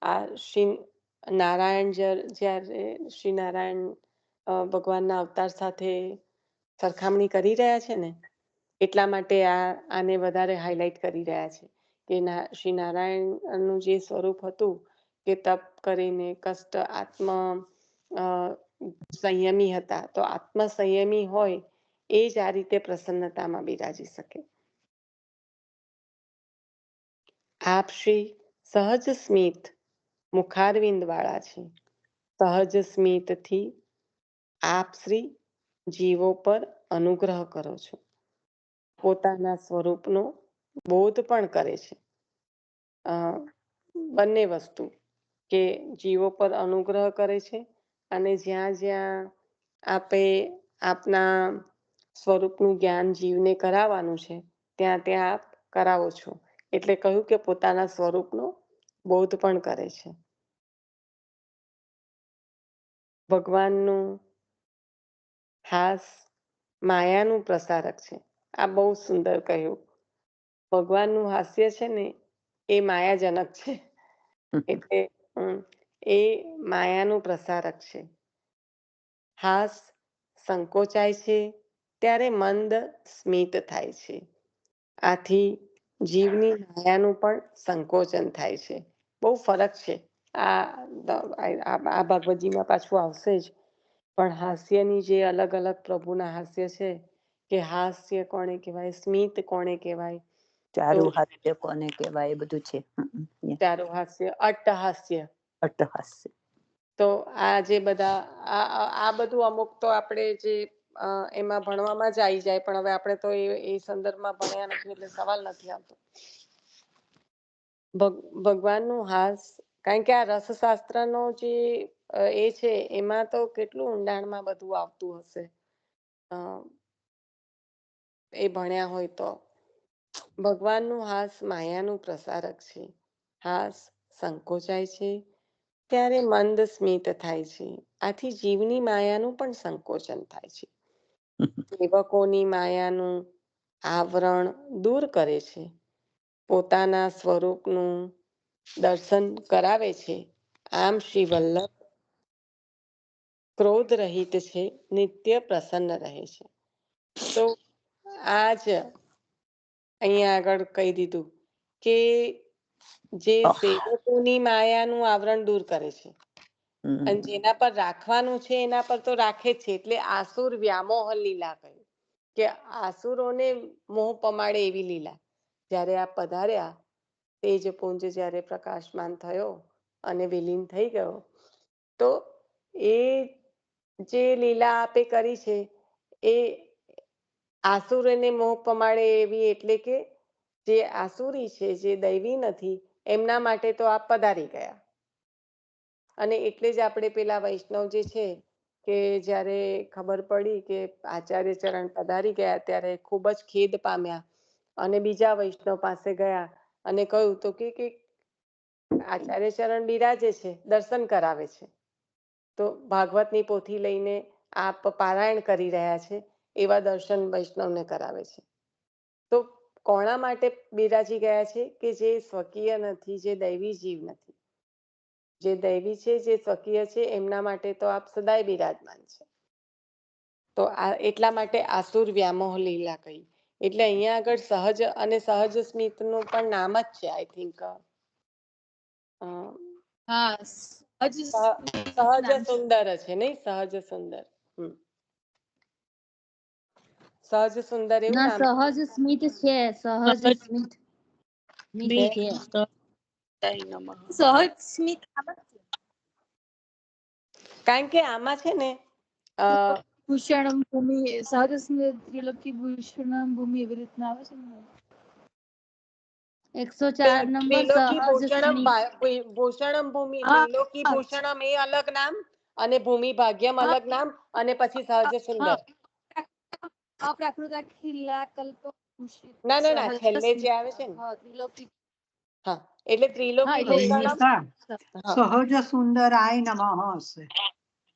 આ શ્રી નારાયણ જ્યારે શ્રી નારાયણ ભગવાનના અવતાર સાથે સરખામણી કરી રહ્યા છે ને, એટલા માટે આને વધારે હાઇલાઇટ કરી રહ્યા છે કે શ્રી નારાયણનું જે સ્વરૂપ હતું કે તપ કરીને કષ્ટ સંયમી હતા, તો આત્મ સંયમી હોય એ જ આ રીતે પ્રસન્નતામાં બિરાજી શકે. આપ શ્રી સહજ સ્મિત મુખારવિંદ વાળા છે. સહજ સ્મિતથી આપ શ્રી જીવો પર અનુગ્રહ કરો છો. પોતાના સ્વરૂપનો બોધ પણ કરે છે. બંને વસ્તુ, કે જીવો પર અનુગ્રહ કરે છે અને જ્યાં જ્યાં આપે આપના સ્વરૂપનું જ્ઞાન જીવને કરાવવાનું છે ત્યાં ત્યાં આપ કરાવો છો. એટલે કહ્યું કે પોતાના સ્વરૂપનો બોધ પણ કરે છે. ભગવાનનું હાસ માયાનું પ્રસારક છે. આ બહુ સુંદર કહ્યું. ભગવાનનું હાસ્ય છે ને એ માયાજનક છે, એટલે એ માયાનું પ્રસારક છે. હાસ સંકોચાય છે ત્યારે મંદ સ્મિત થાય છે. આથી જીવની માયાનું પણ સંકોચન થાય છે. બહુ ફરક છે. આ ભાગવતજીમાં પાછું આવશે જ, પણ હાસ્યની જે અલગ અલગ પ્રભુના હાસ્ય છે, કે હાસ્ય કોને કહેવાય, સ્મિત કોને કહેવાય, ચારુ હાસ્ય કોને કહેવાય, એ બધું છે. ચારુ હાસ્ય, અટ્ટહાસ્ય, અટ્ટહાસ્ય. તો આ જે બધા આ બધું અમુક તો આપણે જે એમાં ભણવામાં જ આવી જાય, પણ હવે આપણે તો એ સંદર્ભમાં ભણ્યા નથી એટલે સવાલ નથી આવતો. ભગવાનનું હાસ, કારણ કે આ રસશાસ્ત્રનો જે એ છે એમાં તો કેટલું ઊંડાણમાં બધું આવતું હશે એ ભણ્યા હોય તો. ભગવાનનું હાસ માયાનું પ્રસારક છે. હાસ સંકોચાય છે ત્યારે મંદ સ્મિત થાય છે. આથી જીવની માયાનું પણ સંકોચન થાય છે. સેવકોની માયાનું આવરણ દૂર કરે છે. પોતાના સ્વરૂપનું દર્શન કરાવે છે. આમ શ્રી વલ્લભ ક્રોધ રહિત છે, નિત્ય પ્રસન્ન રહે છે. તો આ જ અહીંયા આગળ કહી દીધું કે જે સેવકોની માયાનું આવરણ દૂર કરે છે અને જેના પર રાખવાનું છે એના પર તો રાખે જ છે. એટલે આસુર વ્યામોહ લીલા કહ્યું કે આસુરોને મોહ પમાડે એવી લીલા. જ્યારે આ પધાર્યા, તેજ પુંજ જ્યારે પ્રકાશમાન થયો અને વિલીન થઈ ગયો, તો એ જે લીલા આપે કરી છે એ આસુરોને મોહ પમાડે એવી, એટલે કે જે આસુરી છે, જે દૈવી નથી, એમના માટે તો આપ પધારી ગયા. અને એટલે જ આપણે પેલા વૈષ્ણવ જે છે કે જ્યારે ખબર પડી કે આચાર્ય ચરણ પધારી ગયા ત્યારે ખૂબ જ ખેદ પામ્યા અને બીજા વૈષ્ણવ પાસે ગયા અને કહ્યું તો કે આચાર્ય ચરણ બિરાજે છે, દર્શન કરાવે છે, તો ભાગવતની પોથી લઈને આપ પારાયણ કરી રહ્યા છે, એવા દર્શન વૈષ્ણવને કરાવે છે. તો કોના માટે બિરાજી ગયા છે? કે જે સ્વકીય નથી, જે દૈવી જીવ નથી. જે દૈવી છે, જે સ્વકીય છે, એમના માટે તો આપ સદાય બિરાજમાન છે. તો એટલા માટે આસુર વ્યામોહ લીલા કહી. એટલે અહીંયા આગળ સહજ અને સહજ સ્મિત નું પણ નામ જ છે, આઈ થિંક. સહજ સુંદર છે, નહીં? સહજ સુંદર. સહજ સુંદર એવું નામ. સહજ સ્મિત છે, સહજ સ્મિત છે. સહજ સ્મિત કારણ કે આમાં છે ને ભૂષણમ ભૂમિ, સહજ સ્મિત ત્રિલોકી ભૂષણમ ભૂમિ એવી રીતના આવે છે ને. 104 નંબર ત્રિલોકી સહજ ભૂષણમ સ્મિત. ભૂષણમ ભૂમિ હા, ત્રિલોકી ભૂષણમ એ અલગ નામ અને ભૂમિ ભાગ્યમ હા, અલગ નામ અને પછી સહજ સુંદર. અપ્રાકૃત ખીલા કલ્પ ના ના ના, છેલ્લે જે આવે છે ને, ત્રિલોકી. હા, એટલે ત્રિલોકી એટલે ભૂષણમ. વિનિતા હા સહજ સુંદર આય નમઃ હશે.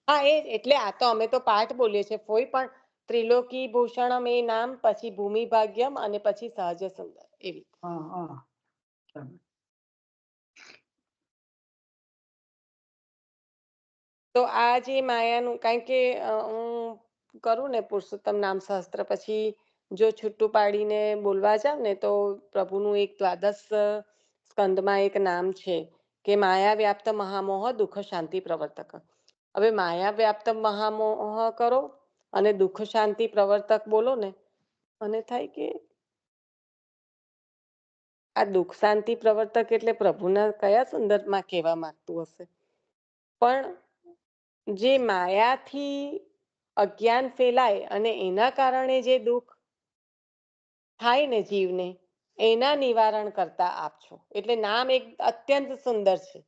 હા, એ એટલે આ તો અમે તો પાઠ બોલીએ છીએ ફોઈ, પણ ત્રિલોકી ભૂષણમ એ નામ, પછી ભૂમિ ભાગ્યમ અને પછી સહજ સુંદર એવી. હા હા ચાલો. તો આ જે માયાનું, કારણ કે હું કરું ને પુરુષોત્તમ નામ શાસ્ત્ર, પછી જો છૂટું પાડીને બોલવા જાવ ને તો પ્રભુનું એક દ્વાદશ સ્કંદમાં એક નામ છે કે માયા વ્યાપ્ત મહામોહ દુઃખ શાંતિ પ્રવર્તક. હવે માયા વ્યાપ્ત મહામોહ કરો અને દુઃખ શાંતિ પ્રવર્તક બોલો ને, અને થાય કે આ દુઃખ શાંતિ પ્રવર્તક એટલે પ્રભુના કયા સંદર્ભમાં કહેવા માંગતું હશે. પણ જે માયાથી અજ્ઞાન ફેલાય અને એના કારણે જે દુઃખ થાય ને જીવને, એના નિવારણ કરતા આપ છો. એટલે નામ એક અત્યંત સુંદર છે.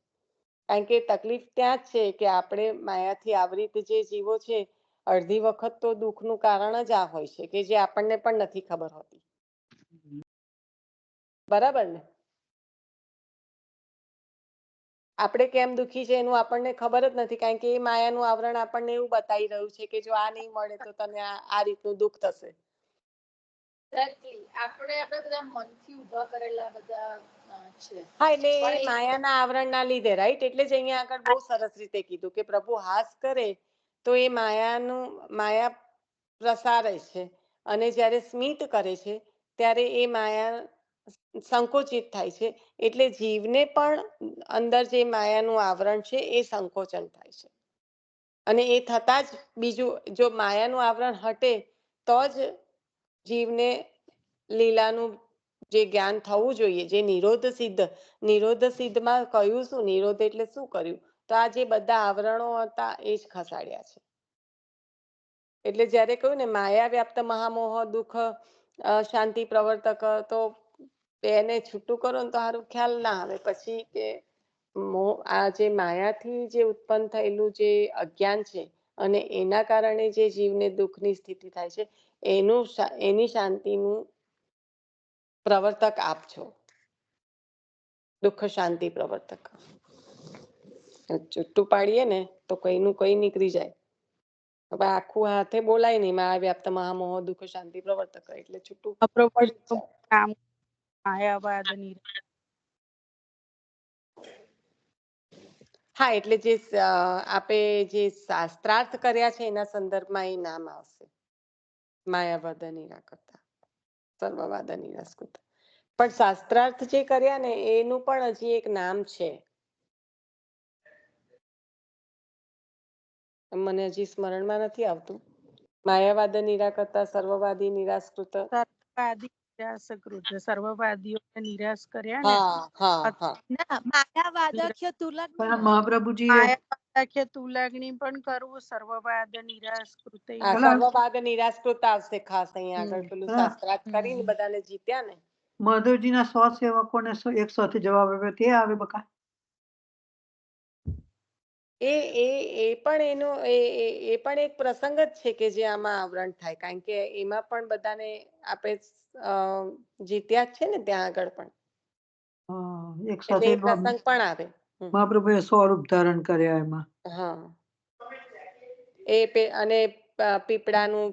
કારણ કે તકલીફ ત્યાં જ છે કે આપણે માયાથી આવૃત જે જીવો છે, અડધી વખત તો દુઃખનું કારણ જ આ હોય છે કે જે આપણને પણ નથી ખબર હોતી. બરાબર ને? આપણે કેમ દુઃખી છે એનું આપણને ખબર જ નથી, કારણ કે એ માયાનું આવરણ આપણને એવું બતાવી રહ્યું છે કે જો આ નહીં મળે તો તને આ રીતનું દુઃખ થશે. આપણે બધા મનથી ઉભા કરેલા બધા છે. હા, એટલે એ માયાના આવરણના લીધે, રાઈટ? એટલે જ અહીંયા આગળ બહુ સરસ રીતે કીધું કે પ્રભુ હાસ કરે તો એ માયા પ્રસારે છે, અને જ્યારે સ્મિત કરે છે ત્યારે એ માયા સંકોચિત થાય છે. એટલે જીવને પણ અંદર જે માયાનું આવરણ છે એ સંકોચન થાય છે, અને એ થતા જ બીજું, જો માયાનું આવરણ હટે તો જ જીવને લીલાનું જે જ્ઞાન થવું જોઈએ, જે નિરોધ સિદ્ધમાં કહ્યું શું, નિરોધ એટલે શું કર્યું, તો આ જે બધા આવરણો હતા એ જ ખસાડ્યા છે. એટલે જ્યારે કહ્યું ને માયા વ્યાપ્ત મહામોહ દુઃખ શાંતિ પ્રવર્તક, તો એને છૂટું કરો ને તો સારું ખ્યાલ ના આવે પછી કે આ જે માયાથી જે ઉત્પન્ન થયેલું જે અજ્ઞાન છે અને એના કારણે જે જીવને દુઃખની સ્થિતિ થાય છે, એની શાંતિનું પ્રવર્તક આપ છો. દુઃખ શાંતિ પ્રવર્તક. છૂટું પાડીએ ને તો કઈનું કઈ નીકળી જાય. હવે આખું હાથે બોલાય નહીં, માયા વ્યાપ્ત મહામોહ દુઃખ શાંતિ પ્રવર્તક, એટલે છૂટું પડી જ જાય. નામ માયાવાદ હા, એટલે જે આપે જે શાસ્ત્રાર્થ કર્યા છે એના સંદર્ભમાં એ નામ આવશે. માયાવાદ નિરાકર્તા, સર્વવાદ નિરાસ્કૃત. પણ શાસ્ત્રાર્થ જે કર્યા ને એનું પણ હજી એક નામ છે, મને હજી સ્મરણમાં નથી આવતું. માયાવાદ નિરાકર્તા, સર્વવાદી નિરાસ્કૃત. સર્વવાદી નિરાશકૃત, સર્વવાદીઓને નિરાશ કર્યા ને. હા હા હા. ના, માયાવાદખ્ય તુલક પણ મહાપ્રભુજી માયાવાદાખ્ય તુલગણી પણ કરવું, સર્વવાદ નિરાશકૃત. આ સર્વવાદ નિરાસ્કૃત આવશે ખાસ અહીંયા આગળ, પેલું પેલા શાસ્ત્રાર્થ કરીને બધાને જીત્યા ને. માધવજીના 100 સેવકોને એક સાથે જવાબ આપ્યો તે આવે બકા. એ પણ એનો એ પણ એક પ્રસંગ જ છે કે જે આમાં આવરણ થાય, કારણ કે એમાં પણ બધાને આપણે જીત્યા જ છે ને ત્યાં આગળ પણ, એક એટલે સાથે એ પ્રસંગ પણ આવે. મહાપ્રભુએ સ્વરૂપ ધારણ કર્યા એમાં. હા, અને પીપળાનું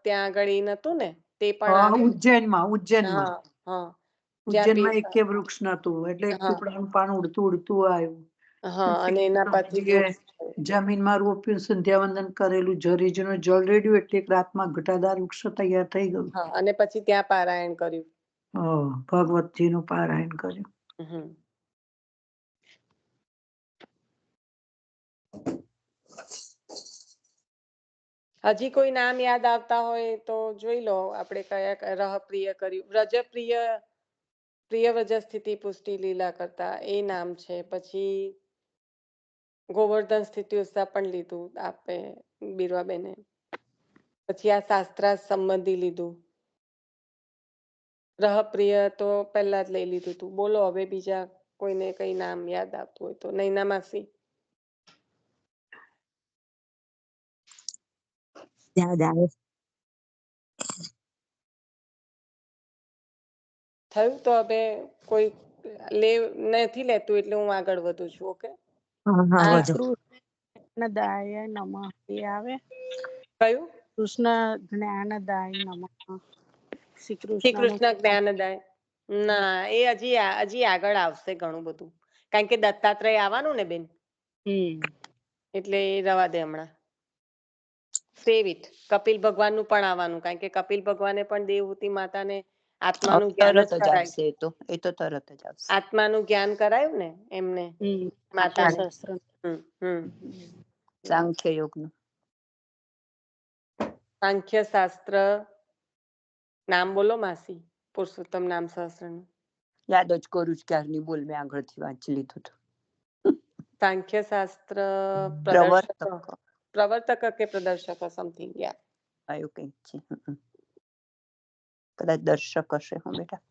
ત્યાં આગળ એ નતું ને, તે પણ આવે. ઉજ્જૈનમાં હા હા. ઉજ્જૈનમાં એકે વૃક્ષ નતું, એટલે એક હા પીપળાનું પાન ઉડતું ઉડતું આવ્યું. હા, અને એના પછી વૃક્ષ. જમીનમાં રોપ્યું, સંધ્યાવંદન કરેલું, જરીજનું જળ રેડ્યું, એટલે એક રાતમાં ઘટાદાર વૃક્ષ તૈયાર થઈ ગયું. હા, અને પછી ત્યાં પારાયણ કર્યું. ભગવતજીનું પારાયણ કર્યું. હજી કોઈ નામ યાદ આવતા હોય તો જોઈ લો, આપણે કયા રહપ્રિય કર્યું. પ્રિય વ્રજ સ્થિતિ પુષ્ટિ લીલા કરતા એ નામ છે. પછી ગોવર્ધન સ્થિતિ ઉત્સાહ પણ લીધું આપે બીરવાબેને. પછી આ શાસ્ત્રાર્થ સંબંધી લીધું. રહપ્રિય તો પહેલા જ લઈ લીધું તું. બોલો હવે બીજા કોઈને કઈ નામ યાદ આવતું હોય તો. નૈના માસી યાદ આવે. થયું તો હવે કોઈ નથી લેતું એટલે હું આગળ વધું છું. ઓકે હા હા શ્રી વધુ. કૃષ્ણદાય નમઃ એ આવે. કયું? કૃષ્ણ જ્ઞાનદાય નમઃ. શ્રી શ્રી કૃષ્ણ કૃષ્ણ જ્ઞાનદાય. ના એ હજી આગળ આવશે ઘણું બધું, કારણ કે દત્તાત્રેય આવવાનું ને બેન, એટલે એ રવા દે હમણાં. સેવ ઇટ. કપિલ ભગવાનનું પણ આવવાનું, કારણ કે કપિલ ભગવાને પણ દેવહૂતિ માતાને આત્માનું જ્ઞાન જ તરત જ કરાયું. આવશે એ તો તરત જ આવશે. આત્માનું જ્ઞાન કરાયું ને એમને માતાને. શાસ્ત્ર. સાંખ્ય યોગનું. સાંખ્ય શાસ્ત્ર નામ બોલો માસી, પુરુષોત્તમ નામ સહસ્ત્રનું. યાદ જ કરું છું ક્યારની, બોલ મેં આગળથી વાંચી લીધું હતું. સાંખ્ય શાસ્ત્ર પ્રવર્તક પ્રવર્તક કે પ્રદર્શક સમથિંગ. એવું કઈક છે. કદાચ દર્શક હશે. હું બેટા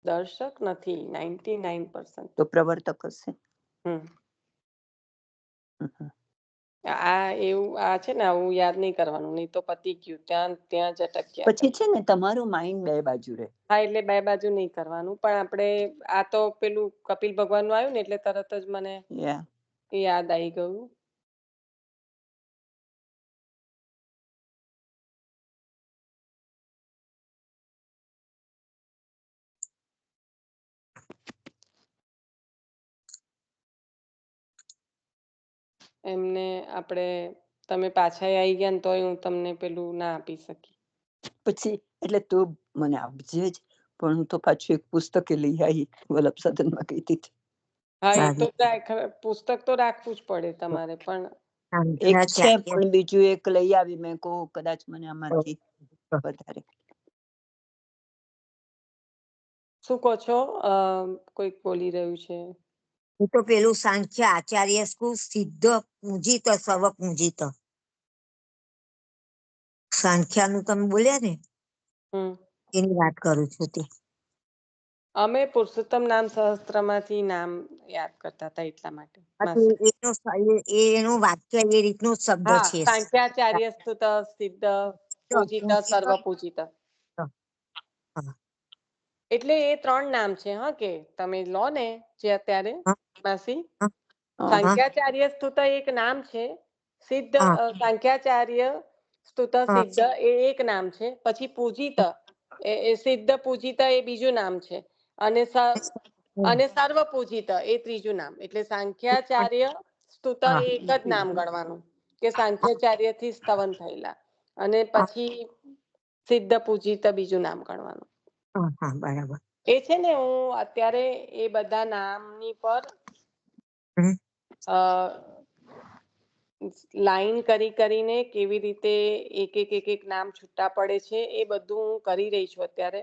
દર્શક નથી. 99% તો પ્રવર્તક હશે. આ એવું આ છે ને, આવું યાદ નહીં કરવાનું, નહીં તો પતી ગયું. ત્યાં જ અટક્યા. પછી છે ને તમારું માઇન્ડ બે બાજુ રહે. હા, એટલે બે બાજુ નહીં કરવાનું. પણ આપણે આ તો પેલું કપિલ ભગવાન નું આવ્યું ને એટલે તરત જ મને યાદ આવી ગયું. એમને આપણે તમે પાછા આવી ગયા ને તોય હું તમને પેલું ના આપી શકી. પછી એટલે તું મને આપજે જ, પણ હું તો પાછું એક પુસ્તક લઈ આવી વલ્લભ સદનમાં ગઈ હતી. હા, એ તો પુસ્તક તો રાખવું જ પડે તમારે, પણ એક છે પણ બીજું એક લઈ આવી. મેં કહું કદાચ મને આમાંથી વધારે. શું કહો છો? કોઈક બોલી રહ્યું છે. હું તો પેલું સાંખ્ય આચાર્ય સિદ્ધ પૂજિત સર્વ પૂજિત સાંખ્યાનું તમે બોલ્યા ને, એની વાત કરું છું. તે અમે પુરુષોત્તમ નામ સહસ્ત્રમાંથી નામ યાદ કરતા હતા એટલા માટે. એનું વાક્ય એ રીતનું શબ્દ છે. સાંખ્યાચાર્ય સ્તુત સિદ્ધ પૂજિત સર્વ પૂજિત. એટલે એ 3 નામ છે. હા, કે તમે લો ને જે અત્યારે માસી. સાંખ્યાચાર્ય સ્તુત એક નામ છે. સિદ્ધ સાંખ્યાચાર્ય સ્તુત સિદ્ધ એ એક નામ છે. પછી પૂજિત એ સિદ્ધ પૂજિત એ બીજું નામ છે. અને સર્વ પૂજિત એ ત્રીજું નામ. એટલે સાંખ્યાચાર્ય સ્તુત એ એક જ નામ ગણવાનું, કે સાંખ્યાચાર્ય થી સ્તવન થયેલા. અને પછી સિદ્ધ પૂજિત બીજું નામ ગણવાનું. બરાબર. એ છે ને, હું અત્યારે એ બધા નામની પર લાઈન કરીને કેવી રીતે એક નામ છૂટા પડે છે એ બધું હું કરી રહી છું અત્યારે.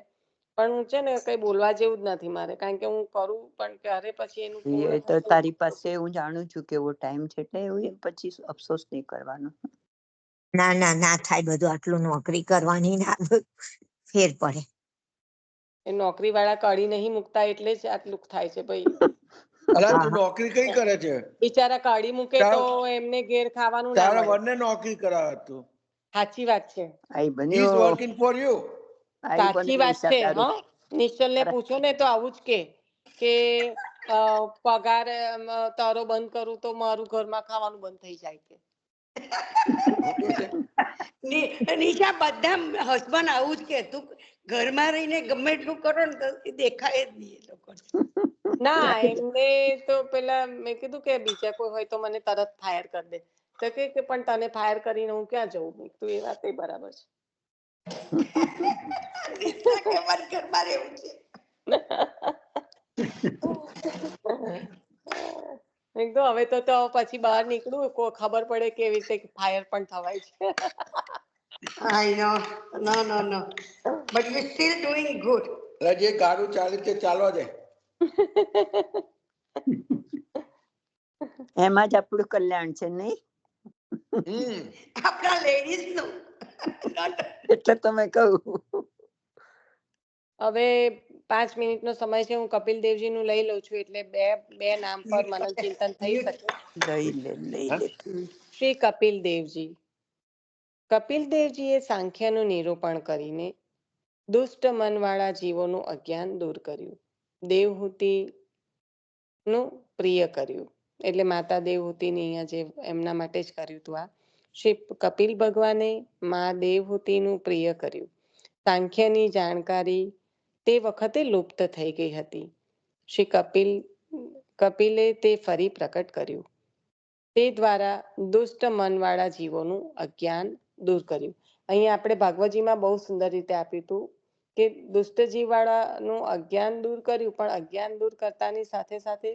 પણ હું છે ને કઈ બોલવા જેવું જ નથી મારે, કારણ કે હું કરું પણ ક્યારે પછી એનું એ તો તારી પાસે હું જાણું છું કેવો ટાઈમ છે, એટલે એવું પછી અફસોસ નહીં કરવાનો. ના ના ના થાય બધું. આટલું નોકરી કરવાની ના ફેર પડે. એ નોકરી વાળા કાઢી નહીં મુકતા એટલે જ આટલું થાય છે ભાઈ. અલા તું નોકરી કઈ કરે છે? બિચારા કાઢી મૂકે તો એમને ઘેર ખાવાનું ના મળે. તારા વનને નોકરી કરાવે તું. સાચી વાત છે. He is working for you. સાચી વાત છે. હા, નિશ્ચલ ને પૂછો ને તો આવું જ કે પગાર તારો બંધ કરું તો મારું ઘરમાં ખાવાનું બંધ થઈ જાય છે. નિશા, બધા હસબન્ડ આવું જ કે તું ઘરમાં રહીને ગમે એટલું કરો ને તો દેખાય જ નહીં એ લોકો. ના, એમને તો પેલા મેં કીધું કે બીજા કોઈ હોય તો મને તરત ફાયર કરી દે. તો કે પણ તને ફાયર કરીને હું ક્યાં જઉં? તું એ વાત બરાબર છે. ઘરમાં રહેવું છે. એકદમ હવે તો પછી બહાર નીકળું ખબર પડે કેવી રીતે ફાયર પણ થવાય છે. I know. No. But you're still doing good. જે ગાડું ચાલે તે ચાલવા દે. એમાં જ આપણું કલ્યાણ છે, નહીં? આપણા લેડીઝ નું. એટલે તમે કહું. હવે 5 મિનિટનો સમય છે. હું કપિલ દેવજીનું લઈ લઉં છું, એટલે બે નામ પર મનન ચિંતન થઈ શકે. લઈ લે. શ્રી કપિલ દેવજી. કપિલ દેવજીએ સાંખ્યનું નિરૂપણ કરીને દુષ્ટ મનવાળા જીવોનું અજ્ઞાન દૂર કર્યું. દેવહૂતિનું પ્રિય કર્યું. એટલે માતા દેવહૂતિની અહીંયા જે એમના માટે જ કર્યું હતું. આ શ્રી કપિલ ભગવાને મા દેવહૂતિનું પ્રિય કર્યું. સાંખ્યની જાણકારી તે વખતે લુપ્ત થઈ ગઈ હતી. શ્રી કપિલે તે ફરી પ્રકટ કર્યું. તે દ્વારા દુષ્ટ મનવાળા જીવોનું અજ્ઞાન દૂર કર્યું. અહીંયા આપણે ભાગવતજીમાં બહુ સુંદર રીતે આપ્યું હતું કે દુષ્ટ જીવવાળાનું અજ્ઞાન દૂર કર્યું, પણ અજ્ઞાન દૂર કરતાની સાથે સાથે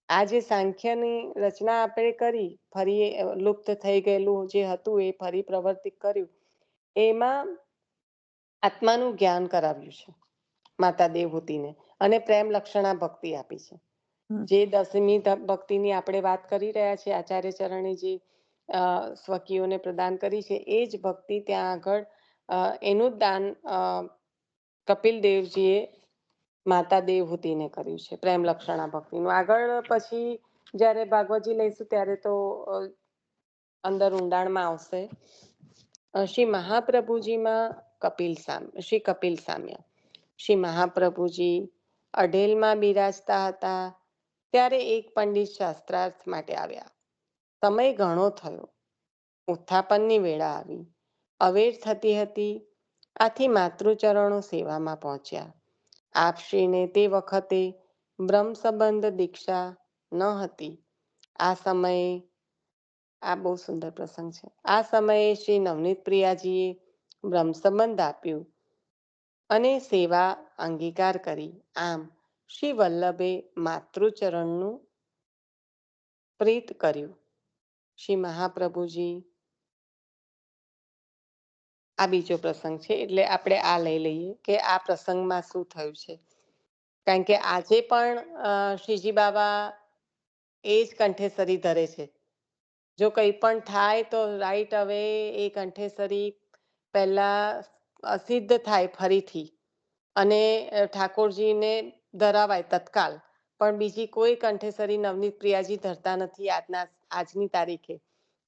આ જે સાંખ્યની રચના આપણે કરી, ફરી લુપ્ત થઈ ગયેલું જે હતું એ ફરી પ્રવર્તિત કર્યું, એમાં આત્માનું જ્ઞાન કરાવ્યું છે માતા દેવહૂતિને, અને પ્રેમ લક્ષણા ભક્તિ આપી છે. જે 10મી ભક્તિની આપણે વાત કરી રહ્યા છીએ, આચાર્ય ચરણે જે સ્વકીયોને પ્રદાન કરી છે, એ જ ભક્તિ ત્યાં આગળ એનું જ દાન કપિલ દેવજીએ માતા દેવહૂતિને કર્યું છે, પ્રેમ લક્ષણા ભક્તિનું. આગળ પછી જ્યારે ભાગવતજી લઈશું ત્યારે તો અંદર ઊંડાણમાં આવશે. શ્રી મહાપ્રભુજીમાં શ્રી કપિલ સામ્ય. શ્રી મહાપ્રભુજી અઢેલમાં બિરાજતા હતા ત્યારે એક પંડિત શાસ્ત્રાર્થ માટે આવ્યા. સમય ઘણો થયો, ઉત્થાપનની વેળા આવી, અવેર થતી હતી. આથી માતૃચરણો સેવામાં પહોંચ્યા. આપશ્રીને તે વખતે બ્રહ્મ સંબંધ દીક્ષા ન હતી. આ સમયે આ બહુ સુંદર પ્રસંગ છે. આ સમયે શ્રી નવનીત પ્રિયાજીએ બ્રહ્મ સંબંધ આપ્યું અને સેવા અંગીકાર કરી. આમ શ્રી વલ્લભે માતૃચરણનું પ્રીત કર્યું. શ્રી મહાપ્રભુજી, આ બીજો પ્રસંગ છે, એટલે આપણે આ લઈ લઈએ કે આ પ્રસંગમાં શું થયું છે. કારણ કે આજે પણ શ્રીજી બાબા એ જ કંઠેસરી ધરે છે. જો કંઈ પણ થાય તો રાઈટ હવે એ કંઠેસરી પહેલા અસિદ્ધ થાય ફરીથી, અને ઠાકોરજીને ધરાવાય તત્કાલ. પણ બીજી કોઈ કંઠેસરી નવનીત પ્રિયાજી ધરતા નથી આજની તારીખે.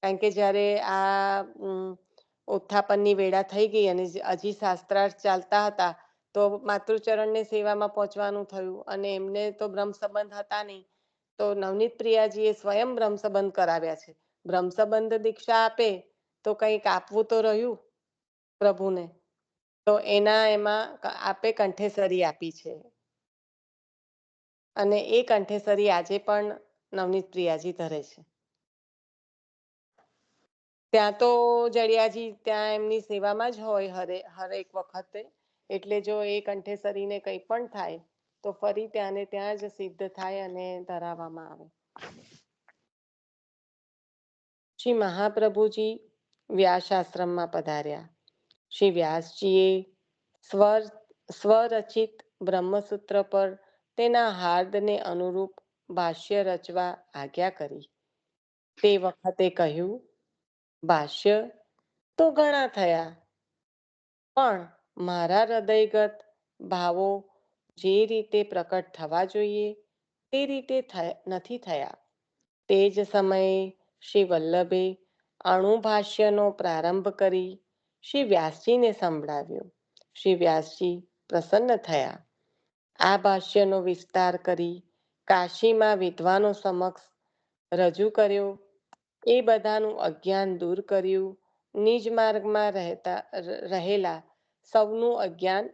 કારણ કે જ્યારે આ ઉત્થાપનની વેળા થઈ ગઈ અને હજી શાસ્ત્રાર્થ ચાલતા હતા, તો માતૃચરણને સેવામાં પહોંચવાનું થયું, અને એમને તો બ્રહ્મ સંબંધ હતા નહીં. તો નવનીત પ્રિયાજીએ સ્વયં બ્રહ્મ સંબંધ કરાવ્યા છે. બ્રહ્મ સંબંધ દીક્ષા આપે તો કંઈક આપવું તો રહ્યું પ્રભુને, તો એમાં આપે કંઠેસરી આપી છે, અને એ કંઠેસરી આજે પણ નવનીત પ્રિયાજી ધરે છે. ત્યાં તો જડિયાજી ત્યાં એમની સેવામાં જ હોય હરેક વખતે. એટલે જો એ કંઠેસરીને કંઈ પણ થાય તો ફરી ત્યાં ને ત્યાં જ સિદ્ધ થાય અને ધરાવવામાં આવે. શ્રી મહાપ્રભુજી વ્યાસાશ્રમમાં પધાર્યા. શ્રી વ્યાસજીએ સ્વરચિત બ્રહ્મસૂત્ર પર તેના હાર્દને અનુરૂપ ભાષ્ય રચવા આજ્ઞા કરી. તે વખતે કહ્યું, ભાષ્ય તો ઘણા થયા, પણ મારા હૃદયગત ભાવો જે રીતે પ્રકટ થવા જોઈએ તે રીતે નથી થયા. તે જ સમયે શ્રી વલ્લભે અણુભાષ્યનો પ્રારંભ કરી શ્રી વ્યાસજીને સંભળાવ્યો. શ્રી વ્યાસજી પ્રસન્ન થયા. આ ભાષ્યનો વિસ્તાર કરી કાશીમાં વિદ્વાનો સમક્ષ રજૂ કર્યો. એ બધાનું અજ્ઞાન દૂર કર્યું. નિજ માર્ગમાં રહેલા સૌનું અજ્ઞાન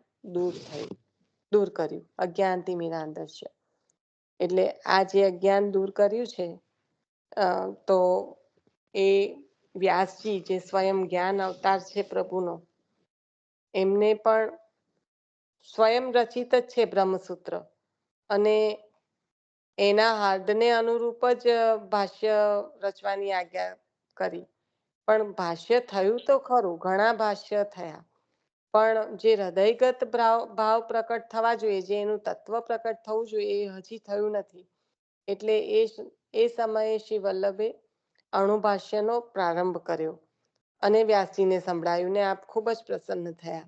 દૂર કર્યું. અજ્ઞાન તિમિરાંધસ્ય, એટલે આ જે અજ્ઞાન દૂર કર્યું છે, તો એ વ્યાસજી જે સ્વયં જ્ઞાન અવતાર છે પ્રભુનો, એમને પણ સ્વયં રચિત જ છે બ્રહ્મસૂત્ર, અને એના હાર્દને અનુરૂપ જ ભાષ્ય રચવાની આજ્ઞા કરી. પણ ભાષ્ય થયું તો ખરું, ઘણા ભાષ્ય થયા, પણ જે હૃદયગત ભાવ પ્રકટ થવા જોઈએ, જે એનું તત્વ પ્રકટ થવું જોઈએ, એ હજી થયું નથી. એટલે એ સમયે શ્રી વલ્લભે અણુભાષ્યનો પ્રારંભ કર્યો, અને વ્યાસજીને સંભળાયું ને આપ ખૂબ જ પ્રસન્ન થયા.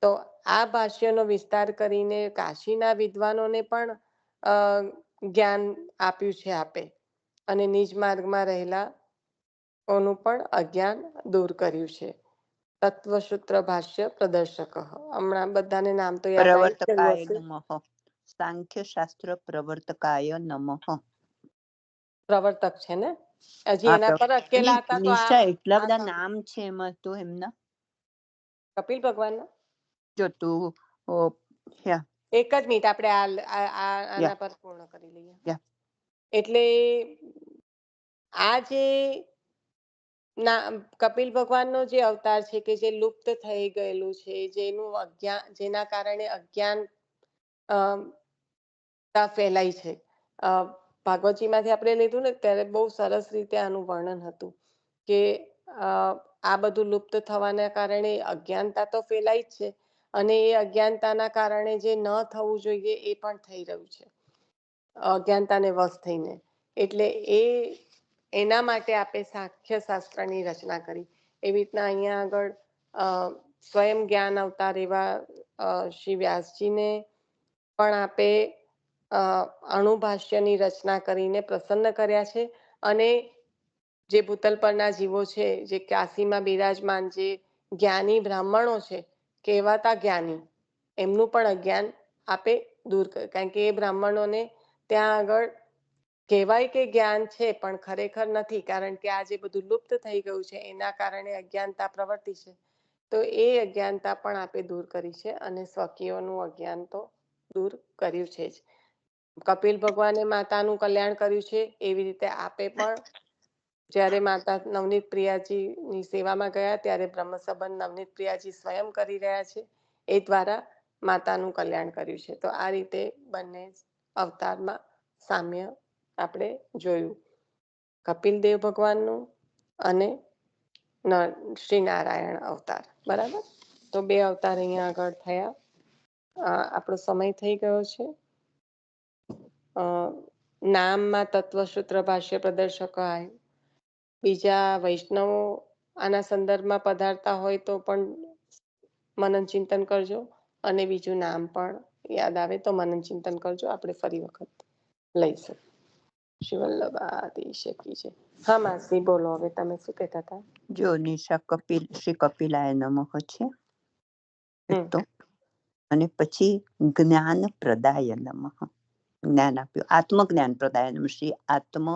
તો આ ભાષ્યનો વિસ્તાર કરીને કાશીના વિદ્વાનોને પણ જ્ઞાન આપ્યું છે આપે, અને નિજ માર્ગમાં રહેલા ઓનું પણ અજ્ઞાન દૂર કર્યું છે. તત્વસૂત્ર ભાષ્ય પ્રદર્શક, હમણાં બધાને નામ તો યાદ આવી જ ગયું પ્રવર્તકાય હશે. નમઃ. સાંખ્ય શાસ્ત્ર પ્રવર્તકાય નમઃ. પ્રવર્તક છે ને, હજી એના પર અટકેલા હતા તો નિશા એટલા આ બધા સાંભળો. નામ છે એમાં તો એમના. કપિલ ભગવાનના જો તું એક જ મિનિટ આપણે આના પર પૂર્ણ કરી લઈએ. યા. એટલે આ જે કપિલ ભગવાનનો જે અવતાર છે કે જે લુપ્ત થઈ ગયેલું છે, જેનું જેના કારણે અજ્ઞાન ફેલાય છે. ભાગવતજીમાંથી આપણે લીધું ને ત્યારે બહુ સરસ રીતે આનું વર્ણન હતું કે આ બધું લુપ્ત થવાના કારણે અજ્ઞાનતા તો ફેલાય જ છે, અને એ અજ્ઞાનતાના કારણે જે ન થવું જોઈએ એ પણ થઈ રહ્યું છે, અજ્ઞાનતાને વશ થઈને. એટલે એના માટે આપણે સાંખ્ય શાસ્ત્રની રચના કરી. એવી રીતના અહીંયા આગળ સ્વયં જ્ઞાન અવતાર એવા શ્રી વ્યાસજીને પણ આપે અણુભાષ્યની રચના કરીને પ્રસન્ન કર્યા છે. અને જે ભૂતલ પરના જીવો છે, જે કાશીમાં બિરાજમાન જે જ્ઞાની બ્રાહ્મણો છે, કહેવાતા જ્ઞાની, એમનું પણ અજ્ઞાન આપે દૂર કર્યું. કારણ કે એ બ્રાહ્મણોને ત્યાં આગળ કહેવાય કે જ્ઞાન છે પણ ખરેખર નથી, કારણ કે આ જે બધું લુપ્ત થઈ ગયું છે એના કારણે અજ્ઞાનતા પ્રવર્તી છે. તો એ અજ્ઞાનતા પણ આપે દૂર કરી છે, અને સ્વકીયોનું અજ્ઞાન તો દૂર કર્યું છે જ. કપિલ ભગવાને માતાનું કલ્યાણ કર્યું છે, એવી રીતે આપે પણ જ્યારે માતા નવનીત પ્રિયાજીની સેવામાં ગયા ત્યારે બ્રહ્મ સંબંધ નવનીત પ્રિયાજી સ્વયં કરી રહ્યા છે, એ દ્વારા માતાનું કલ્યાણ કર્યું છે. તો આ રીતે બંને અવતારમાં સામ્ય આપણે જોયું, કપિલ દેવ ભગવાનનું અને શ્રી નારાયણ અવતાર. બરાબર, તો 2 અવતાર અહીંયા આગળ થયા. આપણો સમય થઈ ગયો છે. નામમાં તત્વસૂત્ર ભાષ્ય પ્રદર્શક આવ્યું. બીજા વૈષ્ણવો આના સંદર્ભમાં પધારતા હોય તો પણ મનન ચિંતન કરજો, અને બીજું નામ પણ યાદ આવે તો મનન ચિંતન કરજો. આપણે ફરી વખત લઈશું. શ્રી વલ્લભાધીશ કી જય. હા માસી બોલો, હવે તમે શું કહેતા હતા? જો નિશા શ્રી કપિલાય નમઃ છે એક તો, અને પછી જ્ઞાન પ્રદાય નમઃ. જ્ઞાન આપ્યું, આત્મજ્ઞાન પ્રદાય નમઃ. શ્રી આત્મ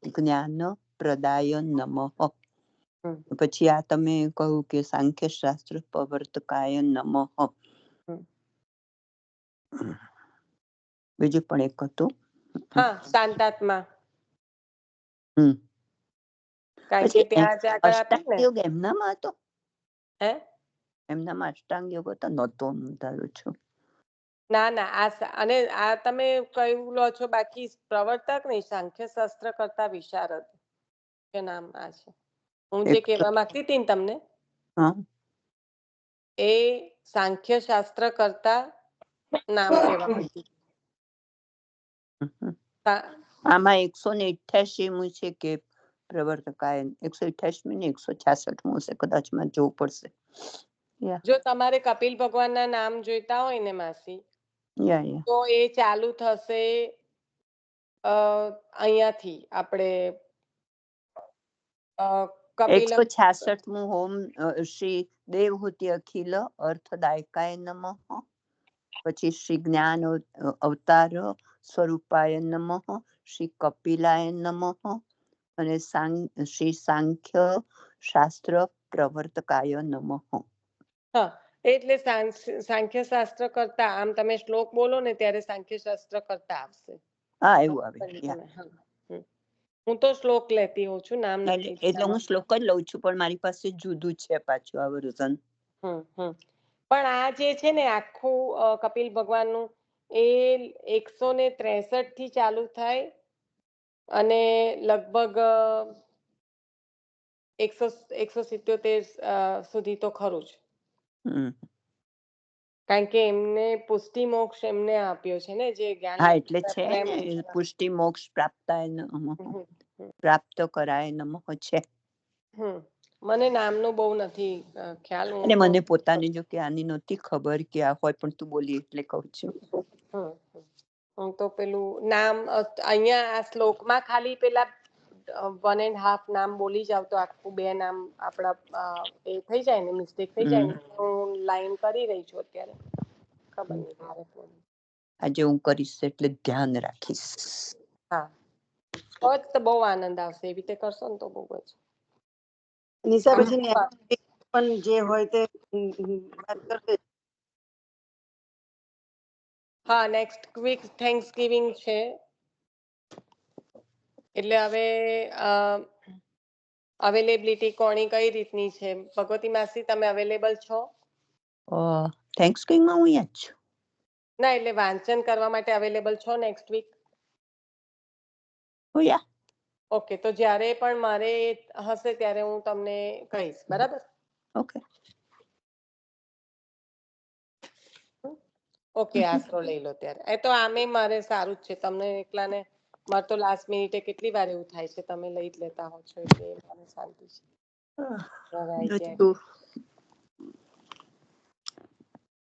જ્ઞાન પ્રદાય નમઃ. પછી આ તમે કહ્યું કે સાંખ્ય શાસ્ત્ર પ્રવર્તકાય નમઃ. બીજું પણ એક હતું, હા, શાંતાત્મા. કારણ કે પછી ત્યાં જ આગળ આપ્યું ને. અષ્ટાંગ યોગ એમનામાં હતો? હે, એમનામાં અષ્ટાંગ યોગ હતો? નહોતો નોંધાયું છું. ના ના, અને આ તમે કયું લો છો? બાકી પ્રવર્તક નહીં, સાંખ્ય શાસ્ત્ર કરતા વિશારદ કે નામ આ છે. હું જે કહેવા માંગતી હતી ને તમને, એ સાંખ્ય શાસ્ત્ર કરતા નામ કહેવા માંગતી. આમાં 188 છે કે પ્રવર્તકાય, 188 ને 166 છે કદાચ, માં જોવું પડશે. જો તમારે કપિલ ભગવાનના નામ જોઈતા હોય ને માસી, તો એ ચાલુ થશે અહીંયાથી. આપણે 166મું હોમ શ્રી દેવહૂતિ અખિલ અર્થદાયકાય નમઃ. પછી શ્રી જ્ઞાન અવતાર સ્વરૂપાય નમઃ. શ્રી કપિલાય નમઃ. અને શ્રી સાંખ્ય શાસ્ત્ર પ્રવર્તકાય નમઃ. હા, એટલે સાંખ્ય શાસ્ત્ર કરતા, આમ તમે શ્લોક બોલો ને ત્યારે સાંખ્ય શાસ્ત્ર કરતા આવશે. હા, એવું આવે. હું તો શ્લોક લેતી હોઉં છું, નામ નથી. એટલે હું શ્લોક જ લઉં છું, પણ મારી પાસે જુદું છે પાછું આ વર્ઝન. પણ આ જે છે ને આખું કપિલ ભગવાનનું, એ 163 થી ચાલુ થાય અને લગભગ 177 સુધી તો ખરું જ. કારણ કે એમને પુષ્ટિ મોક્ષ એમને આપ્યો છે ને, જે જ્ઞાન. હા, એટલે છે ને પુષ્ટિ મોક્ષ પ્રાપ્ત કરાય નમઃ છે. મને નામનું બહુ નથી ખ્યાલ. હું અને તો મને પોતાને જો કે આની નહોતી ખબર કે આ હોય, પણ તું બોલી એટલે કહું છું. હું તો પેલું નામ અહીંયા આ શ્લોકમાં ખાલી પેલા 1.5 નામ બોલી જાવ તો આખું 2 નામ આપણા એ થઈ જાય ને, મિસ્ટેક થઈ જાય ને. હું લાઈન કરી રહી છું અત્યારે, ખબર નહીં મારે થોડું. આજે હું કરીશ એટલે ધ્યાન રાખીશ. હા, તો બહુ આનંદ આવશે એવી રીતે કરશો ને તો બહુ જ. નિશા પછી પણ જે હોય તે વાત કરશે. હા, નેક્સ્ટ વીક થેન્ક્સગિવિંગ છે એટલે હવે અવેલેબિલિટી કોની કઈ રીતની છે? ભગવતી માસી તમે અવેલેબલ છો? થેન્ક્સગિવિંગમાં હું અહીંયા જ છું. ના, એટલે વાંચન કરવા માટે અવેલેબલ છો નેક્સ્ટ વીક? ઓ યા. ઓકે, તો જ્યારે પણ મારે હશે ત્યારે હું તમને કહીશ, બરાબર? ઓકે. ઓકે, આશરો લઈ લો ત્યારે. એ તો આમે મારે સારું જ છે, તમને એકલાને મારે તો લાસ્ટ મિનિટે કેટલી વાર એવું થાય છે, તમે લઈ જ લેતા હો છો એટલે મને શાંતિ છે.